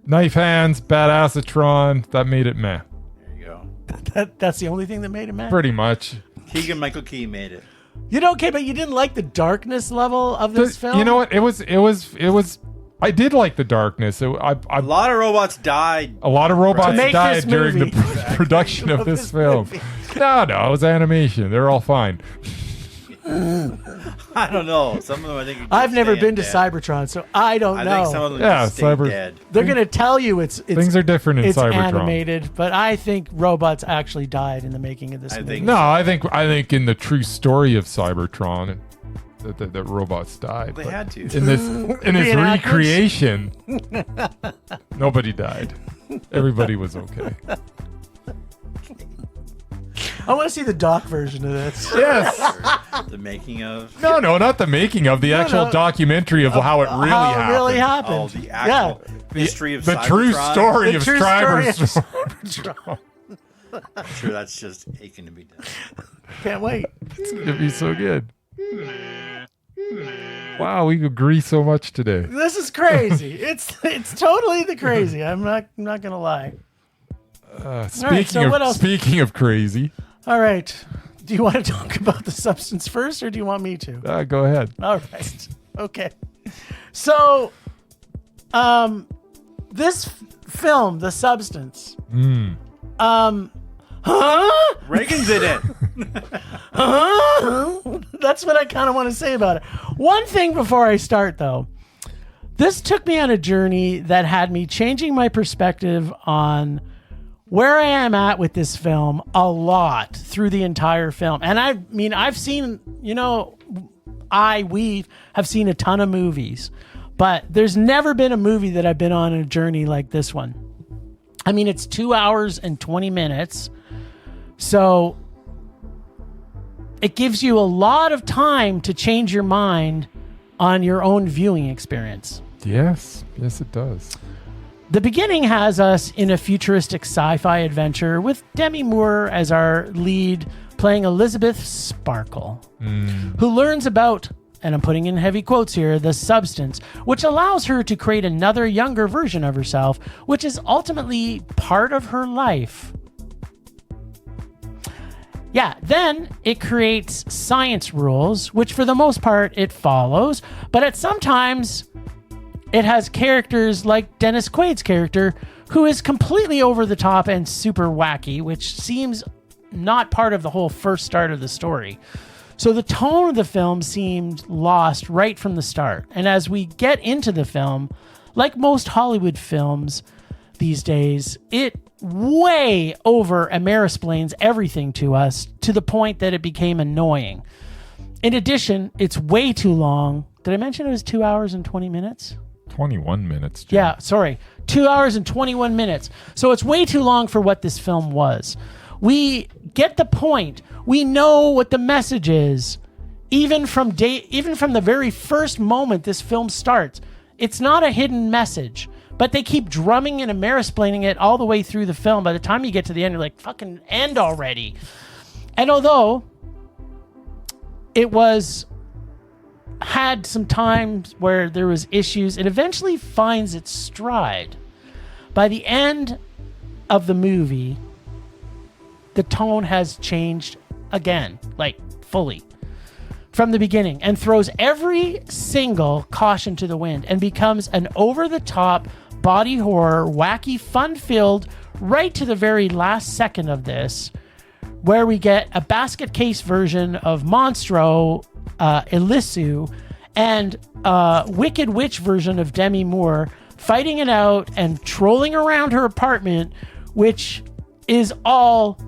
Speaker 1: knife hands, badassatron. That made it meh.
Speaker 3: There you go.
Speaker 2: That's the only thing that made it mad.
Speaker 1: Pretty much.
Speaker 3: Keegan Michael Key made it.
Speaker 2: You know, okay, but you didn't like the darkness level of this film.
Speaker 1: You know what? It was. I did like the darkness.
Speaker 3: A lot of robots died.
Speaker 1: a lot of robots
Speaker 2: To make
Speaker 1: died
Speaker 2: this
Speaker 1: during the
Speaker 2: movie.
Speaker 1: production of this film. No, it was animation. They're all fine.
Speaker 3: I don't know. Some of them I think. are
Speaker 2: I've
Speaker 3: just
Speaker 2: never
Speaker 3: staying
Speaker 2: been to
Speaker 3: dead.
Speaker 2: Cybertron, so I don't
Speaker 3: I
Speaker 2: know.
Speaker 3: think some of them
Speaker 1: Yeah,
Speaker 3: just stay
Speaker 1: Cyber-
Speaker 3: dead.
Speaker 2: They're gonna tell you it's
Speaker 1: Things are different in
Speaker 2: it's
Speaker 1: Cybertron.
Speaker 2: animated, but I think robots actually died in the making of this
Speaker 3: I
Speaker 2: movie.
Speaker 3: think-
Speaker 1: No, I think in the true story of Cybertron, that robots died.
Speaker 3: They
Speaker 1: But
Speaker 3: had to.
Speaker 1: in this
Speaker 2: Reenactments?
Speaker 1: recreation, nobody died. Everybody was okay.
Speaker 2: I want to see the doc version of this.
Speaker 1: Yes.
Speaker 3: The making of.
Speaker 1: No, not the making of the actual
Speaker 2: no.
Speaker 1: documentary of how it really
Speaker 2: How
Speaker 1: happened.
Speaker 2: it really happened.
Speaker 3: Oh, the actual history of
Speaker 1: the
Speaker 3: Cybertron.
Speaker 1: true story
Speaker 2: The
Speaker 1: of
Speaker 2: true story of
Speaker 1: Cybertron.
Speaker 3: I'm sure that's just aching to be done.
Speaker 2: Can't wait.
Speaker 1: It's gonna be so good. Wow, we agree so much today.
Speaker 2: This is crazy. it's totally the crazy. I'm not gonna lie.
Speaker 1: Speaking of crazy,
Speaker 2: All right. Do you want to talk about the substance first, or do you want me to?
Speaker 1: go ahead.
Speaker 2: All right. Okay. So, this film, The Substance. Huh?
Speaker 3: Reagan's in it.
Speaker 2: Huh? That's what I kind of want to say about it. One thing before I start, though. This took me on a journey that had me changing my perspective on where I am at with this film a lot through the entire film. And I mean, I've seen, we have seen a ton of movies, but there's never been a movie that I've been on a journey like this one. I mean, it's 2 hours and 20 minutes. So it gives you a lot of time to change your mind on your own viewing experience.
Speaker 1: Yes, it does.
Speaker 2: The beginning has us in a futuristic sci-fi adventure with Demi Moore as our lead, playing Elizabeth Sparkle, who learns about, and I'm putting in heavy quotes here, the substance, which allows her to create another younger version of herself, which is ultimately part of her life. Yeah, then it creates science rules, which for the most part it follows, but at sometimes it has characters like Dennis Quaid's character, who is completely over the top and super wacky, which seems not part of the whole first start of the story. So the tone of the film seemed lost right from the start. And as we get into the film, like most Hollywood films these days, it way over Amerisplains everything to us to the point that it became annoying. In addition, it's way too long. Did I mention it was 2 hours and 20 minutes?
Speaker 1: 21 minutes. Jim.
Speaker 2: Yeah, sorry. 2 hours and 21 minutes. So it's way too long for what this film was. We get the point. We know what the message is. Even from the very first moment this film starts. It's not a hidden message. But they keep drumming and Amerisplaining it all the way through the film. By the time you get to the end, you're like, fucking end already. And although it had some times where there was issues, it eventually finds its stride. By the end of the movie, the tone has changed again, like fully from the beginning, and throws every single caution to the wind and becomes an over-the-top body horror, wacky, fun-filled, right to the very last second of this, where we get a basket case version of Monstro, Elisu, and a Wicked Witch version of Demi Moore fighting it out and trolling around her apartment, which is all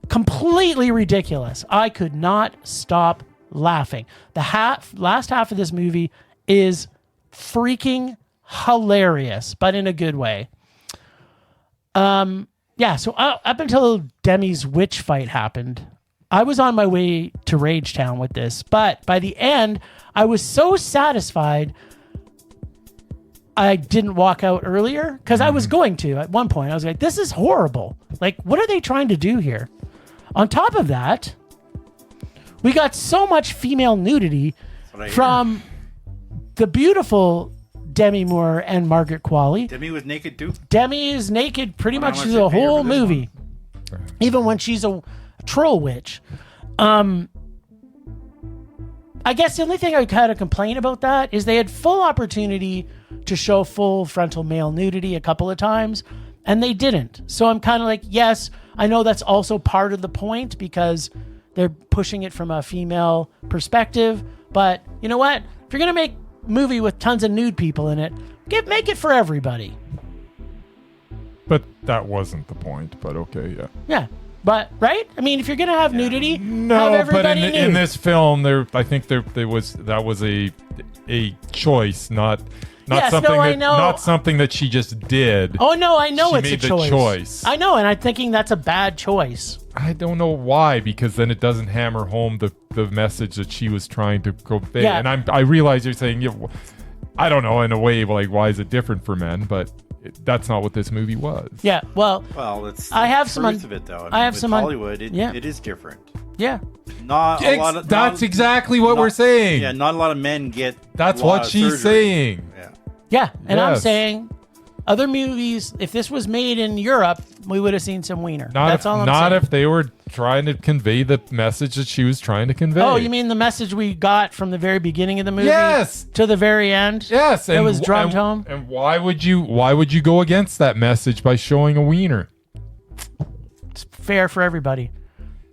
Speaker 2: completely ridiculous. I could not stop laughing. The last half of this movie is freaking hilarious, but in a good way. So up until Demi's witch fight happened, I was on my way to Rage Town with this, but by the end, I was so satisfied I didn't walk out earlier, because I was going to at one point. I was like, this is horrible. Like, what are they trying to do here? On top of that, we got so much female nudity from the beautiful Demi Moore and Margaret Qualley.
Speaker 3: Demi was naked too.
Speaker 2: Demi is naked pretty much through the whole movie, even when she's a troll witch. I guess the only thing I kind of complain about that is they had full opportunity to show full frontal male nudity a couple of times, and they didn't. So I'm kind of like, yes, I know that's also part of the point because they're pushing it from a female perspective, but you know what? If you're going to make a movie with tons of nude people in it, make it for everybody.
Speaker 1: But that wasn't the point, but okay, yeah.
Speaker 2: Yeah. But right? I mean, if you're gonna have nudity, have
Speaker 1: No, but
Speaker 2: everybody nude.
Speaker 1: in this film, I think there was a choice, not
Speaker 2: Yes,
Speaker 1: something
Speaker 2: no, I
Speaker 1: that
Speaker 2: know.
Speaker 1: not something that she just did.
Speaker 2: Oh no, I know
Speaker 1: She
Speaker 2: it's
Speaker 1: made
Speaker 2: a
Speaker 1: the
Speaker 2: choice.
Speaker 1: choice.
Speaker 2: I know, and I'm thinking that's a bad choice.
Speaker 1: I don't know why, because then it doesn't hammer home the message that she was trying to convey.
Speaker 2: Yeah.
Speaker 1: And I realize you're saying, I don't know, in a way, like, why is it different for men? But that's not what this movie was.
Speaker 2: Yeah, well,
Speaker 3: it's
Speaker 2: I have
Speaker 3: the
Speaker 2: some
Speaker 3: truth of it though.
Speaker 2: I have
Speaker 3: with
Speaker 2: some
Speaker 3: Hollywood. It is different.
Speaker 2: Yeah.
Speaker 3: Not a lot of.
Speaker 1: That's exactly what we're saying.
Speaker 3: Yeah, not a lot of men get.
Speaker 1: That's
Speaker 3: a lot
Speaker 1: what
Speaker 3: of
Speaker 1: she's
Speaker 3: surgery.
Speaker 1: saying.
Speaker 3: Yeah.
Speaker 2: Yeah, and I'm
Speaker 1: Yes.
Speaker 2: saying other movies, if this was made in Europe, we would have seen some wiener. That's all I'm
Speaker 1: not
Speaker 2: saying.
Speaker 1: if they were trying to convey the message that she was trying to convey.
Speaker 2: Oh, you mean the message we got from the very beginning of the movie?
Speaker 1: Yes.
Speaker 2: To the very end?
Speaker 1: Yes,
Speaker 2: It was drummed home?
Speaker 1: And why would you go against that message by showing a wiener?
Speaker 2: It's fair for everybody.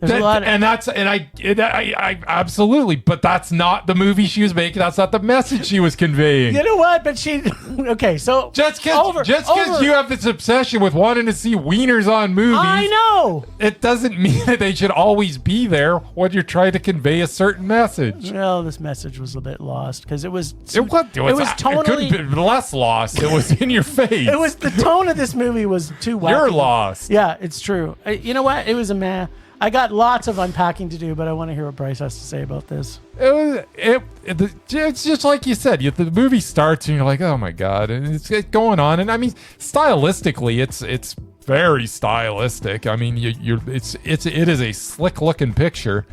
Speaker 2: There's a lot of,
Speaker 1: I absolutely, but that's not the movie she was making. That's not the message she was conveying.
Speaker 2: you know what? But she... Okay, so...
Speaker 1: Just because you have this obsession with wanting to see wieners on movies,
Speaker 2: I know!
Speaker 1: it doesn't mean that they should always be there when you're trying to convey a certain message.
Speaker 2: Well, this message was a bit lost because it was
Speaker 1: It could have been less lost. It was in your face.
Speaker 2: It was the tone of this movie was too wacky.
Speaker 1: You're lost.
Speaker 2: Yeah, it's true. You know what? It was a meh. I got lots of unpacking to do, but I want to hear what Bryce has to say about this.
Speaker 1: It's just like you said. The movie starts and you're like, oh my god, and it's going on. And I mean, stylistically, it's very stylistic. I mean, it is a slick looking picture,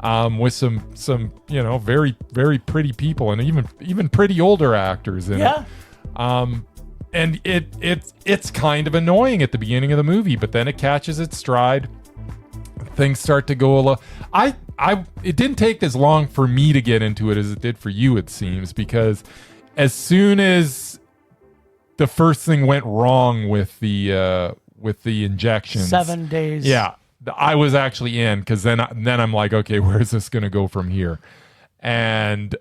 Speaker 1: with some very very pretty people and even pretty older actors in it. And it's kind of annoying at the beginning of the movie, but then it catches its stride. Things start to go a little. It didn't take as long for me to get into it as it did for you, it seems, because as soon as the first thing went wrong with the injections,
Speaker 2: 7 days.
Speaker 1: Yeah, I was actually in, because then I'm like, okay, where's this going to go from here? And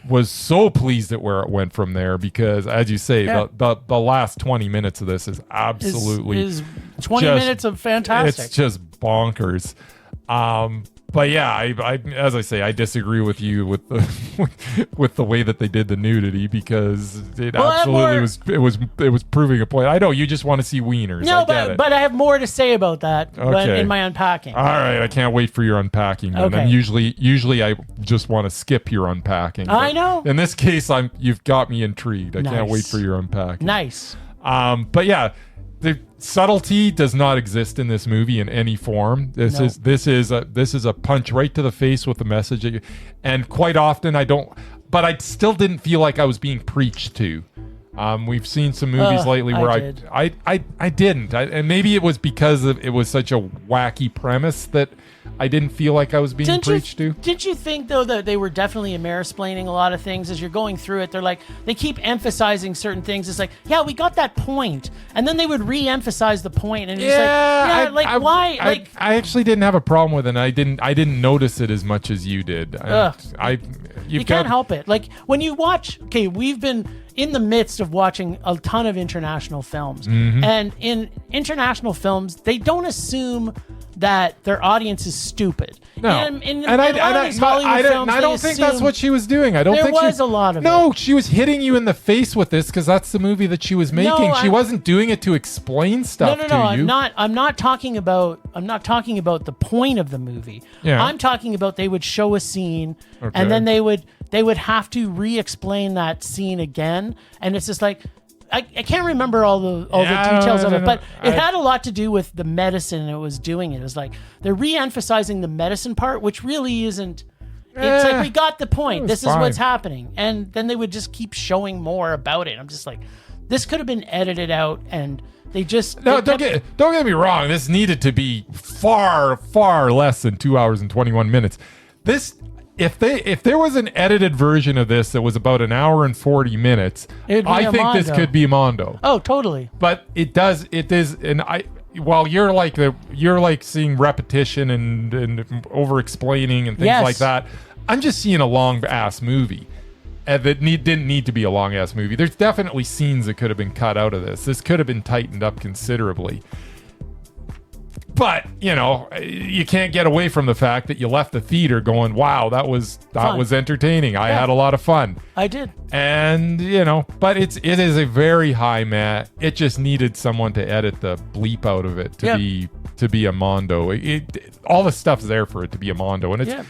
Speaker 1: was so pleased at where it went from there, because, as you say, the last 20 minutes of this is absolutely
Speaker 2: is 20 minutes of fantastic.
Speaker 1: It's just bonkers. But yeah, I as I say, I disagree with you with the way that they did the nudity, because it was proving a point. I know you just want to see wieners.
Speaker 2: No, but I have more to say about that in my unpacking.
Speaker 1: All right, I can't wait for your unpacking. Then.
Speaker 2: Okay.
Speaker 1: And usually I just want to skip your unpacking.
Speaker 2: I know.
Speaker 1: In this case, you've got me intrigued. I can't wait for your unpacking.
Speaker 2: Nice.
Speaker 1: But yeah. The subtlety does not exist in this movie in any form. This is a punch right to the face with the message. And quite often I still didn't feel like I was being preached to. We've seen some movies lately where I didn't. And maybe it was because it was such a wacky premise that I didn't feel like I was being preached to.
Speaker 2: Did you think, though, that they were definitely Amerisplaining a lot of things as you're going through it? They're like, they keep emphasizing certain things. It's like, yeah, we got that point. And then they would re-emphasize the point. And it's why?
Speaker 1: I actually didn't have a problem with it. I didn't notice it as much as you did. You
Speaker 2: can't help it. Like, when you watch, we've been in the midst of watching a ton of international films. Mm-hmm. And in international films, they don't assume that their audience is stupid.
Speaker 1: No,
Speaker 2: I
Speaker 1: don't think that's what she was doing. I don't think
Speaker 2: there was a lot of it.
Speaker 1: No, she was hitting you in the face with this because that's the movie that she was making. She wasn't doing it to explain stuff to you.
Speaker 2: I'm not talking about the point of the movie.
Speaker 1: Yeah.
Speaker 2: I'm talking about they would show a scene and then they would have to re-explain that scene again, and it's just like, I can't remember all the details of it, but it had a lot to do with the medicine it was doing. It was like they're re-emphasizing the medicine part, which really isn't. It's like, we got the point. This is what's happening, and then they would just keep showing more about it. I'm just like, this could have been edited out, and they just
Speaker 1: don't get me wrong. This needed to be far less than 2 hours and 21 minutes. If there was an edited version of this that was about an hour and 40 minutes, I think this could be Mondo.
Speaker 2: Oh, totally.
Speaker 1: But it is, and while you're like seeing repetition and over explaining and things like that, I'm just seeing a long ass movie. That didn't need to be a long ass movie. There's definitely scenes that could have been cut out of this. This could have been tightened up considerably. But, you can't get away from the fact that you left the theater going, wow, that was entertaining. I had a lot of fun.
Speaker 2: I did.
Speaker 1: And, but it is a very high mat. It just needed someone to edit the bleep out of it to be a Mondo. All the stuff's there for it to be a Mondo. And it's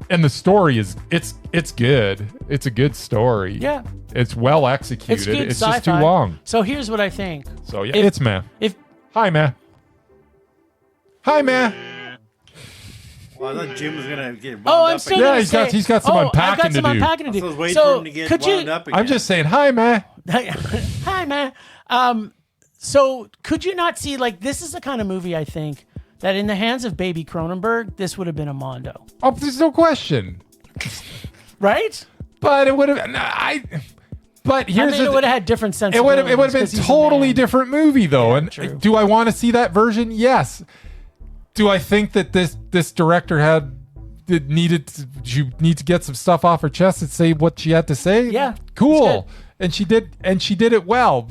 Speaker 1: and the story it's good. It's a good story.
Speaker 2: Yeah.
Speaker 1: It's well executed.
Speaker 2: It's good
Speaker 1: It's
Speaker 2: sci-fi.
Speaker 1: just too long.
Speaker 2: So here's what I think.
Speaker 1: So yeah, it's meh. Hi, meh. Hi, man.
Speaker 3: Well, I thought Jim was gonna get.
Speaker 2: I'm still gonna say,
Speaker 1: he's got some unpacking to do.
Speaker 3: I was waiting for him to get wound up again.
Speaker 1: I'm just saying, hi, man.
Speaker 2: Hi, man. So could you not see, like, this is the kind of movie I think that in the hands of Baby Cronenberg, this would have been a Mondo.
Speaker 1: Oh, there's no question.
Speaker 2: Right?
Speaker 1: But it would have. But here's
Speaker 2: it would have had different
Speaker 1: It
Speaker 2: sensibilities.
Speaker 1: would have been a totally different movie, though.
Speaker 2: Yeah,
Speaker 1: and
Speaker 2: true.
Speaker 1: Do I want to see that version? Yes. Do I think that this director you need to get some stuff off her chest and say what she had to say?
Speaker 2: Yeah.
Speaker 1: Cool. And she did it well.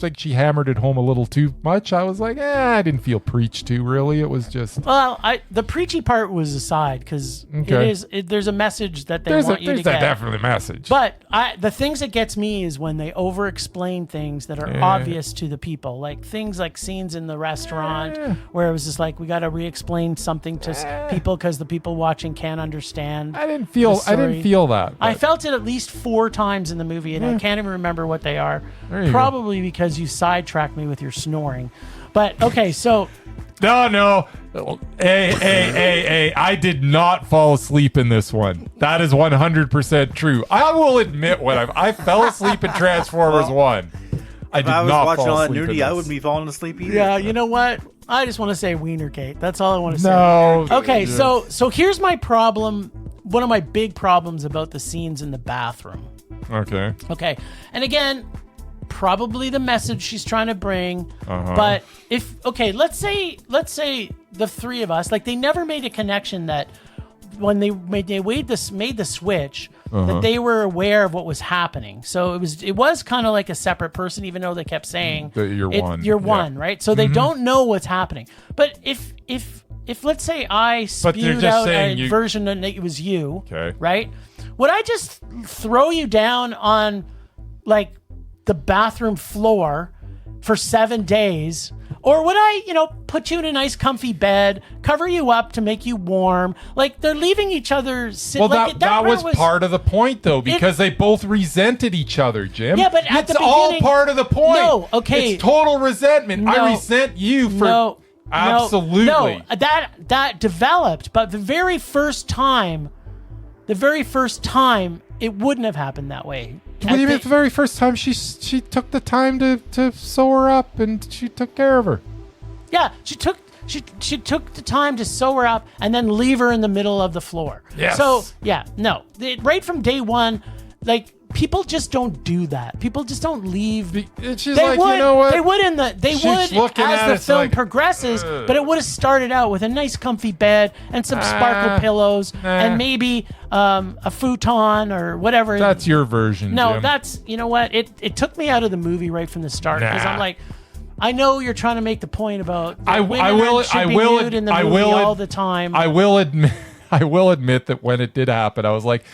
Speaker 1: like she hammered it home a little too much. I was like, I didn't feel preached to really. It was just
Speaker 2: the preachy part was aside because there's a message that they want you to get.
Speaker 1: There's definitely a message.
Speaker 2: But the things that gets me is when they over-explain things that are obvious to the people, like things like scenes in the restaurant where it was just like we got to re-explain something to people because the people watching can't understand.
Speaker 1: I didn't feel that.
Speaker 2: I felt it at least 4 times in the movie, and I can't even remember what they are. Probably because you sidetracked me with your snoring. But okay, so
Speaker 1: no. Hey, I did not fall asleep in this one. That is 100% true. I will admit I fell asleep in Transformers 1. I did not fall asleep. If I was watching all that nudity,
Speaker 3: I wouldn't be falling asleep either.
Speaker 2: Yeah, you know what? I just want to say Wienergate. That's all I want to say.
Speaker 1: No.
Speaker 2: Okay, so here's my problem. One of my big problems about the scenes in the bathroom. Okay. And again, probably the message she's trying to bring. But let's say the 3 of us, like they never made a connection that when they made the switch, that they were aware of what was happening. So it was kind of like a separate person, even though they kept saying
Speaker 1: that you're
Speaker 2: one, right? So they don't know what's happening. But if let's say I spewed out a version that it was you, right? Would I just throw you down on like the bathroom floor for 7 days? Or would I, put you in a nice comfy bed, cover you up to make you warm? Like they're leaving each other sit.
Speaker 1: Well,
Speaker 2: like,
Speaker 1: that was part of the point though, because they both resented each other, Jim.
Speaker 2: Yeah, but at the beginning,
Speaker 1: all part of the point.
Speaker 2: No, okay.
Speaker 1: It's total resentment. No, I resent you for absolutely.
Speaker 2: No, that developed, but the very first time, it wouldn't have happened that way.
Speaker 1: What do you mean the very first time she took the time to sew her up and she took care of her?
Speaker 2: Yeah, she took the time to sew her up and then leave her in the middle of the floor.
Speaker 1: Yes.
Speaker 2: So, right from day one, like people just don't do that. People just don't leave.
Speaker 1: She's like, you know what?
Speaker 2: They would as the film progresses, but it would have started out with a nice comfy bed and some sparkle pillows and maybe a futon or whatever.
Speaker 1: That's your version.
Speaker 2: No,
Speaker 1: Jim.
Speaker 2: that's, you know what? It took me out of the movie right from the start because I'm like, I know you're trying to make the point about women should be nude in the movie all the time.
Speaker 1: I will admit that when it did happen, I was like,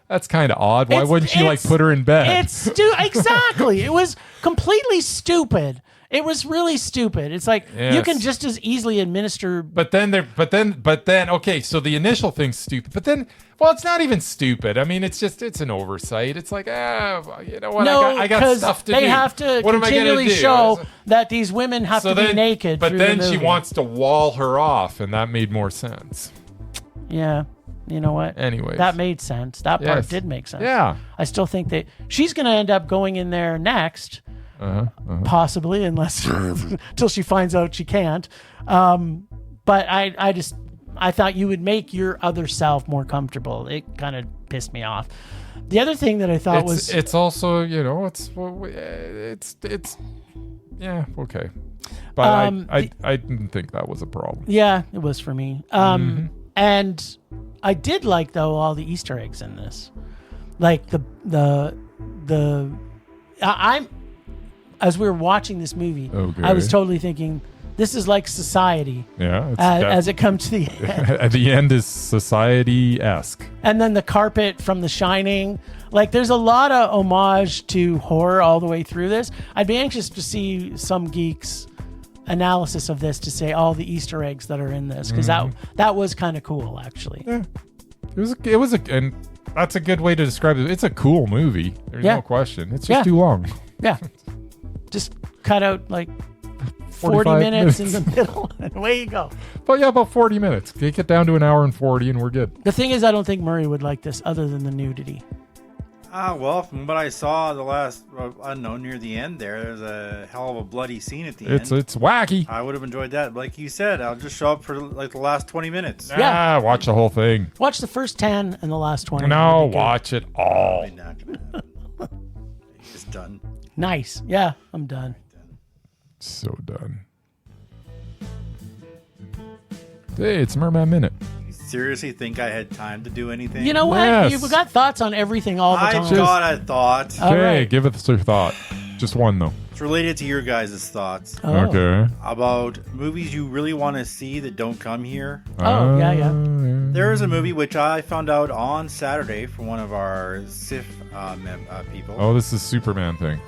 Speaker 1: that's kind of odd. Why wouldn't she put her in bed?
Speaker 2: Exactly. It was completely stupid. It was really stupid. It's like you can just as easily administer.
Speaker 1: But then okay, so the initial thing's stupid. But then, it's not even stupid. I mean, it's an oversight. It's like, you know what?
Speaker 2: No,
Speaker 1: I got stuff to do.
Speaker 2: They have to continually show that these women have to be naked.
Speaker 1: But then
Speaker 2: she
Speaker 1: wants to wall her off, and that made more sense.
Speaker 2: Yeah. You know what?
Speaker 1: Anyways.
Speaker 2: That made sense. That part did make sense.
Speaker 1: Yeah.
Speaker 2: I still think that she's going to end up going in there next, possibly, unless till she finds out she can't. But I thought you would make your other self more comfortable. It kind of pissed me off. The other thing that I thought
Speaker 1: it's also, it's okay. But I didn't think that was a problem.
Speaker 2: Yeah, it was for me. And I did like though all the Easter eggs in this, like I'm as we were watching this movie, I was totally thinking this is like Society.
Speaker 1: Yeah,
Speaker 2: as it comes to the end.
Speaker 1: At the end is Society-esque.
Speaker 2: And then the carpet from The Shining. Like there's a lot of homage to horror all the way through this. I'd be anxious to see some geeks analysis of this to say all the Easter eggs that are in this because that was kind of cool actually.
Speaker 1: Yeah, it was and that's a good way to describe it. It's a cool movie. There's no question. It's just too long.
Speaker 2: Yeah, just cut out like 40 minutes in the middle and away you go.
Speaker 1: But about 40 minutes. Take it down to an hour and 40 and we're good.
Speaker 2: The thing is, I don't think Murray would like this other than the nudity.
Speaker 3: Well, from what I saw near the end there's a hell of a bloody scene at the end.
Speaker 1: It's wacky.
Speaker 3: I would have enjoyed that. Like you said, I'll just show up for like the last 20 minutes.
Speaker 2: Yeah.
Speaker 1: Watch the whole thing.
Speaker 2: Watch the first 10 and the last 20.
Speaker 1: No, watch it all.
Speaker 3: It's done.
Speaker 2: Nice. Yeah, I'm done.
Speaker 1: So done. Hey, it's Murman Minute.
Speaker 3: Seriously think I had time to do anything?
Speaker 2: You know what?
Speaker 1: Yes.
Speaker 2: You've got thoughts on everything all the time.
Speaker 3: I've got a thought.
Speaker 1: Okay, give it your thought. Just one, though.
Speaker 3: related to your guys' thoughts
Speaker 2: Oh.
Speaker 1: Okay.
Speaker 3: about movies you really want to see that don't come here.
Speaker 2: Oh, yeah.
Speaker 3: There is a movie which I found out on Saturday from one of our CIFF people.
Speaker 1: Oh, this is Superman thing.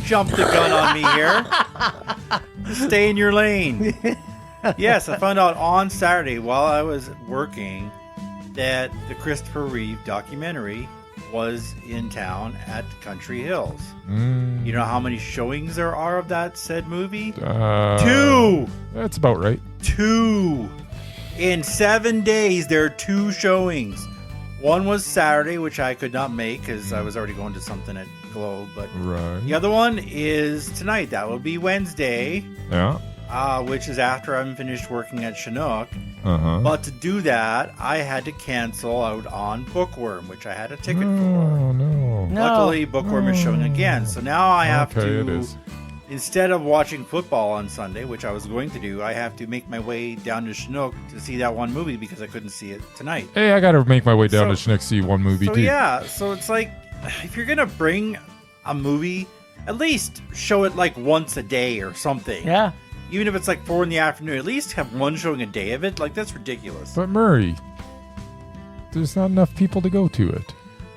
Speaker 3: Jump the gun on me here. Stay in your lane. Yes, I found out on Saturday while I was working that the Christopher Reeve documentary was in town at Country Hills. You know how many showings there are of that said movie? 2!
Speaker 1: That's about right.
Speaker 3: 2! In 7 days, there are 2 showings. One was Saturday, which I could not make because I was already going to something at Globe. But
Speaker 1: Right.
Speaker 3: the other one is tonight. That will be Wednesday,
Speaker 1: Yeah.
Speaker 3: which is after I'm finished working at Chinook.
Speaker 1: Uh-huh.
Speaker 3: But to do that, I had to cancel out on Bookworm, which I had a ticket for.
Speaker 1: Oh, no.
Speaker 2: No.
Speaker 3: Luckily, Bookworm is showing again. So now I have
Speaker 1: Okay, it
Speaker 3: to,
Speaker 1: is.
Speaker 3: instead of watching football on Sunday, which I was going to do, I have to make my way down to Chinook to see that one movie because I couldn't see it tonight.
Speaker 1: Hey, I got to make my way down
Speaker 3: So-
Speaker 1: to Schnick see one movie,
Speaker 3: So
Speaker 1: too.
Speaker 3: yeah, so it's like, if you're going to bring a movie, at least show it like once a day or something.
Speaker 2: Yeah.
Speaker 3: Even if it's like 4 in the afternoon, at least have one showing a day of it. Like, that's ridiculous.
Speaker 1: But Murray, there's not enough people to go to it.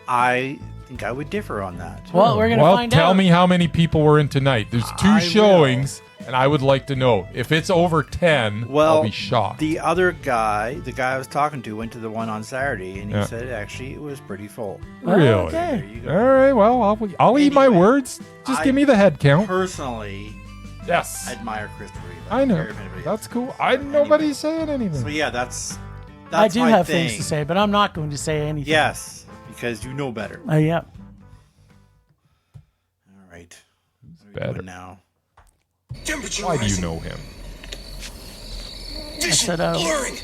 Speaker 3: I think I would differ on that.
Speaker 2: Well, we're going to
Speaker 1: Well,
Speaker 2: find
Speaker 1: tell
Speaker 2: out.
Speaker 1: me how many people were in tonight. There's 2
Speaker 3: I
Speaker 1: showings, and I would like to know. If it's over 10,
Speaker 3: Well,
Speaker 1: I'll be shocked.
Speaker 3: the other guy, the guy I was talking to, went to the one on Saturday, and he
Speaker 1: Yeah.
Speaker 3: said actually it was pretty full.
Speaker 1: Really?
Speaker 2: Okay.
Speaker 3: There you
Speaker 1: All
Speaker 3: go.
Speaker 1: right, well, I'll eat my
Speaker 3: Anyway,
Speaker 1: words. Just
Speaker 3: I
Speaker 1: give me the head count.
Speaker 3: Personally,
Speaker 1: Yes.
Speaker 3: admire Christopher Reeve.
Speaker 1: I know.
Speaker 3: care if anybody
Speaker 1: That's
Speaker 3: else.
Speaker 1: cool. Nobody's saying anything.
Speaker 3: So yeah, that's
Speaker 2: I do
Speaker 3: my
Speaker 2: have
Speaker 3: thing.
Speaker 2: things to say, but I'm not going to say anything.
Speaker 3: Yes, because you know better.
Speaker 2: Yeah.
Speaker 3: All right. What are we
Speaker 1: better?
Speaker 3: doing now?
Speaker 4: Temperature
Speaker 1: Why do you
Speaker 4: rising.
Speaker 1: know him?
Speaker 4: Vision
Speaker 2: said,
Speaker 4: blurring.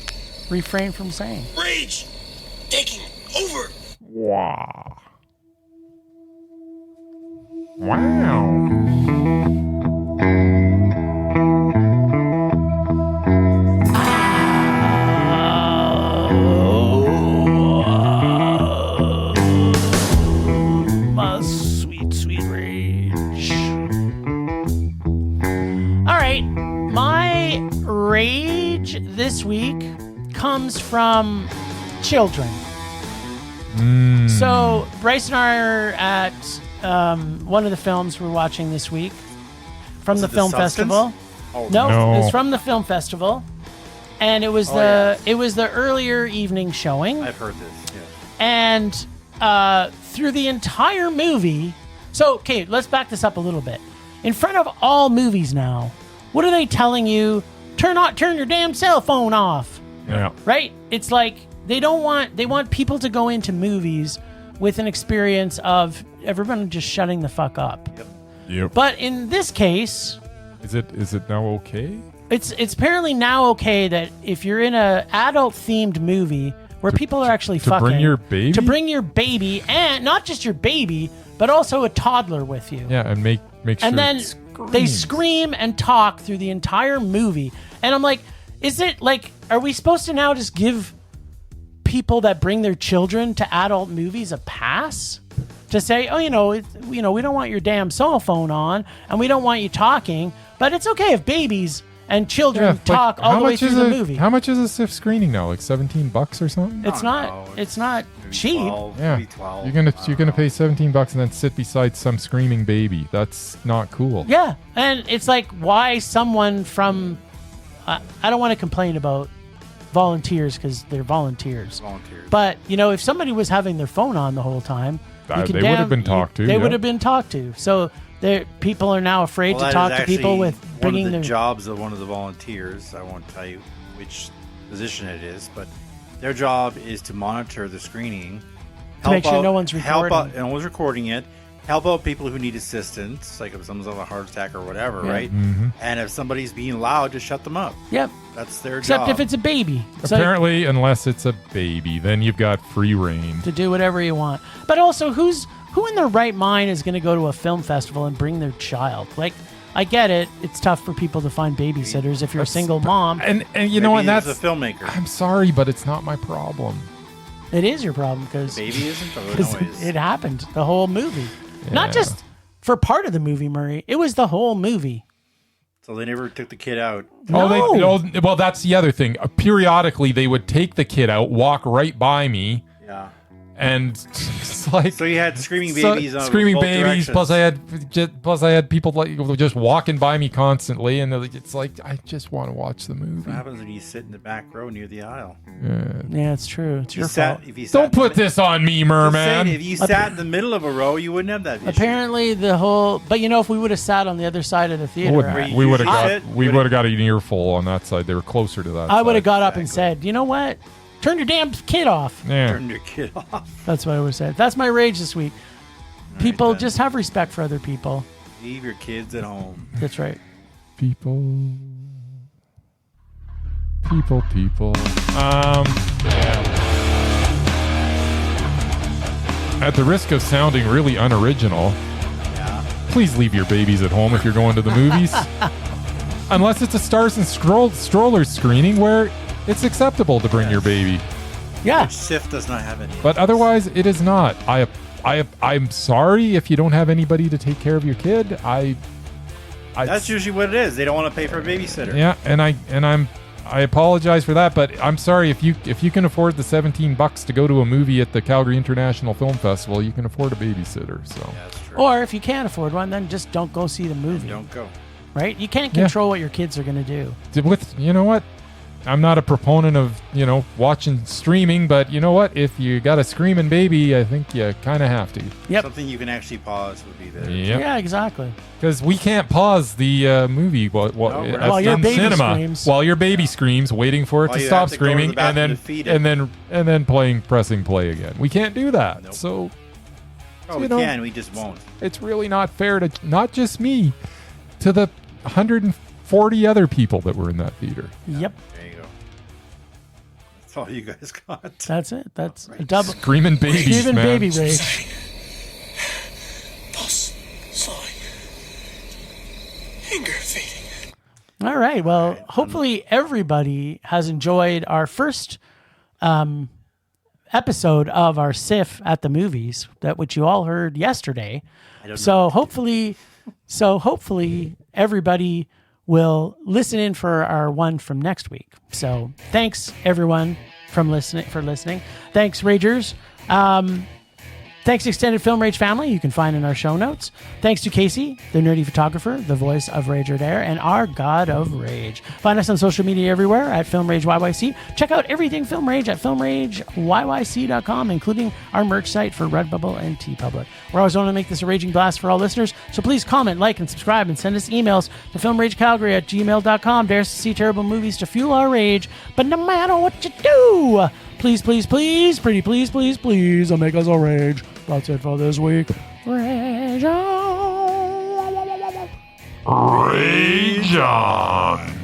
Speaker 2: Refrain from saying.
Speaker 4: Rage taking over.
Speaker 1: Wow. Wow.
Speaker 2: My sweet, sweet rage. All right. My rage this week comes from children. So Bryce and I are at one of the films we're watching this week from
Speaker 3: Is
Speaker 2: the
Speaker 3: it The
Speaker 2: film
Speaker 3: Substance?
Speaker 2: festival.
Speaker 3: Oh,
Speaker 2: No,
Speaker 1: No.
Speaker 2: it's from the film festival, and it was it was the earlier evening showing,
Speaker 3: I've heard this. Yeah.
Speaker 2: and through the entire movie. So okay, let's back this up a little bit. In front of all movies now, what are they telling you? Turn your damn cell phone off.
Speaker 1: Yeah.
Speaker 2: Right? It's like they want people to go into movies with an experience of everyone just shutting the fuck up.
Speaker 1: Yep.
Speaker 2: But in this case,
Speaker 1: Is it now okay?
Speaker 2: it's apparently now okay that if you're in a adult themed movie where people are actually
Speaker 1: to
Speaker 2: fucking
Speaker 1: bring your baby?
Speaker 2: to bring your baby, and not just your baby but also a toddler with you.
Speaker 1: Yeah, and make sure
Speaker 2: And then
Speaker 1: it
Speaker 2: they
Speaker 1: screams.
Speaker 2: scream and talk through the entire movie. And I'm like, is it like, are we supposed to now just give people that bring their children to adult movies a pass? To say, oh, we don't want your damn cell phone on, and we don't want you talking, but it's okay if babies and children
Speaker 1: like,
Speaker 2: talk all
Speaker 1: how
Speaker 2: the way
Speaker 1: much
Speaker 2: through
Speaker 1: is
Speaker 2: the movie.
Speaker 1: How much is a CIFF screening now? Like $17 or something?
Speaker 2: It's not. It's not
Speaker 3: Maybe
Speaker 2: cheap.
Speaker 3: 12,
Speaker 1: Yeah.
Speaker 3: maybe 12.
Speaker 1: You're gonna pay $17 and then sit beside some screaming baby. That's not cool.
Speaker 2: Yeah, and it's like, why someone from I don't want to complain about volunteers because they're volunteers.
Speaker 3: Volunteers.
Speaker 2: But if somebody was having their phone on the whole time, you could
Speaker 1: they would have been talked to.
Speaker 2: They
Speaker 1: yeah.
Speaker 2: would have been talked to. So people are now afraid
Speaker 3: Well,
Speaker 2: to
Speaker 3: that
Speaker 2: talk
Speaker 3: is
Speaker 2: to people
Speaker 3: actually
Speaker 2: with bringing
Speaker 3: one of the
Speaker 2: their.
Speaker 3: jobs of one of the volunteers. I won't tell you which position it is, but their job is to monitor the screening,
Speaker 2: To make sure no one's
Speaker 3: help
Speaker 2: recording.
Speaker 3: out, no one's recording it. Help out people who need assistance, like if someone's having a heart attack or whatever,
Speaker 2: Yeah.
Speaker 3: right?
Speaker 1: Mm-hmm.
Speaker 3: And if somebody's being loud, to shut them up.
Speaker 2: Yep.
Speaker 3: That's their
Speaker 2: Except
Speaker 3: job.
Speaker 2: if it's a baby. So
Speaker 1: Apparently, unless it's a baby, then you've got free reign.
Speaker 2: to do whatever you want. But also, who in their right mind is going to go to a film festival and bring their child? Like, I get it. It's tough for people to find babysitters if you're a single mom.
Speaker 1: And you know what?
Speaker 3: Maybe he's
Speaker 1: That's
Speaker 3: a filmmaker.
Speaker 1: I'm sorry, but it's not my problem.
Speaker 2: It is your problem because
Speaker 3: Baby isn't, but no, it is.
Speaker 2: it happened the whole movie. Not
Speaker 1: Yeah.
Speaker 2: just for part of the movie, Murray. It was the whole movie.
Speaker 3: So they never took the kid out.
Speaker 1: Well, that's the other thing. Periodically, they would take the kid out, walk right by me,
Speaker 3: Yeah.
Speaker 1: and it's like
Speaker 3: So you had screaming babies on
Speaker 1: screaming
Speaker 3: both
Speaker 1: babies.
Speaker 3: directions.
Speaker 1: Plus I had people like just walking by me constantly, and it's like I just want to watch the movie.
Speaker 3: What happens when you sit in the back row near the aisle?
Speaker 2: Yeah, it's true. It's your fault.
Speaker 3: If you sat
Speaker 1: Don't put this on me, Merman.
Speaker 3: if you sat in the middle of a row, you wouldn't have that issue.
Speaker 2: Apparently, but if we would have sat on the other side of the theater,
Speaker 1: We would have
Speaker 3: usually
Speaker 1: got
Speaker 3: sit?
Speaker 1: an earful on that side. They were closer to that.
Speaker 2: I would have
Speaker 1: side.
Speaker 2: got up and said, "You know what? Turn your damn kid off."
Speaker 1: Yeah.
Speaker 3: Turn your kid off.
Speaker 2: That's what I would have said. That's my rage this week. People
Speaker 3: then.
Speaker 2: just have respect for other people.
Speaker 3: Leave your kids at home.
Speaker 2: That's right.
Speaker 1: People. At the risk of sounding really unoriginal, please leave your babies at home if you're going to the movies. Unless it's a Stars and Strollers screening where it's acceptable to bring your baby.
Speaker 2: Yeah.
Speaker 3: CIFF does not have any.
Speaker 1: But otherwise, it is not. I'm sorry if you don't have anybody to take care of your kid.
Speaker 3: That's usually what it is. They don't want to pay for a babysitter.
Speaker 1: Yeah, and I apologize for that, but I'm sorry if you can afford the $17 to go to a movie at the Calgary International Film Festival, you can afford a babysitter. So,
Speaker 3: Yeah, that's true.
Speaker 2: Or if you can't afford one, then just don't go see the movie.
Speaker 3: Don't go.
Speaker 2: Right? You can't control what your kids are going to do.
Speaker 1: you know what? I'm not a proponent of watching streaming, but you know what? If you got a screaming baby, I think you kind of have to.
Speaker 2: Yep.
Speaker 3: Something you can actually pause would be there.
Speaker 1: Yep.
Speaker 2: Yeah, exactly.
Speaker 1: Because we can't pause the movie
Speaker 3: we're not.
Speaker 2: While your
Speaker 1: in
Speaker 2: baby
Speaker 1: cinema
Speaker 2: screams.
Speaker 1: while your baby screams, waiting for it
Speaker 3: While
Speaker 1: to
Speaker 3: you
Speaker 1: stop
Speaker 3: have to go to the
Speaker 1: screaming, and
Speaker 3: bathroom
Speaker 1: then
Speaker 3: to feed it.
Speaker 1: and then pressing play again. We can't do that.
Speaker 3: Nope.
Speaker 1: So
Speaker 3: Oh, we can. We just won't.
Speaker 1: it's really not fair to not just me, to the 140 other people that were in that theater.
Speaker 2: Yep.
Speaker 3: There you go. That's all you guys got.
Speaker 2: That's it. That's a double.
Speaker 1: Screaming babies,
Speaker 2: Even
Speaker 1: man.
Speaker 2: baby rage.
Speaker 4: Pulse slowing. Anger fading.
Speaker 2: All right. Well, hopefully everybody has enjoyed our first episode of our CIFF at the movies, which you all heard yesterday. So hopefully everybody will listen in for our one from next week. So thanks everyone for listening. Thanks Ragers. Thanks to Extended Film Rage family, you can find in our show notes. Thanks to Casey, the nerdy photographer, the voice of Rager Dare, and our God of Rage. Find us on social media everywhere at Film Rage YYC. Check out everything Film Rage at filmrageyyc.com, including our merch site for Redbubble and TeePublic. We're always going to make this a raging blast for all listeners, so please comment, like, and subscribe, and send us emails to filmragecalgary@gmail.com. Dare us to see terrible movies to fuel our rage, but no matter what you do, please, please, please, pretty please, please, please, make us a rage. That's it for this week. Rage on.
Speaker 1: Rage on.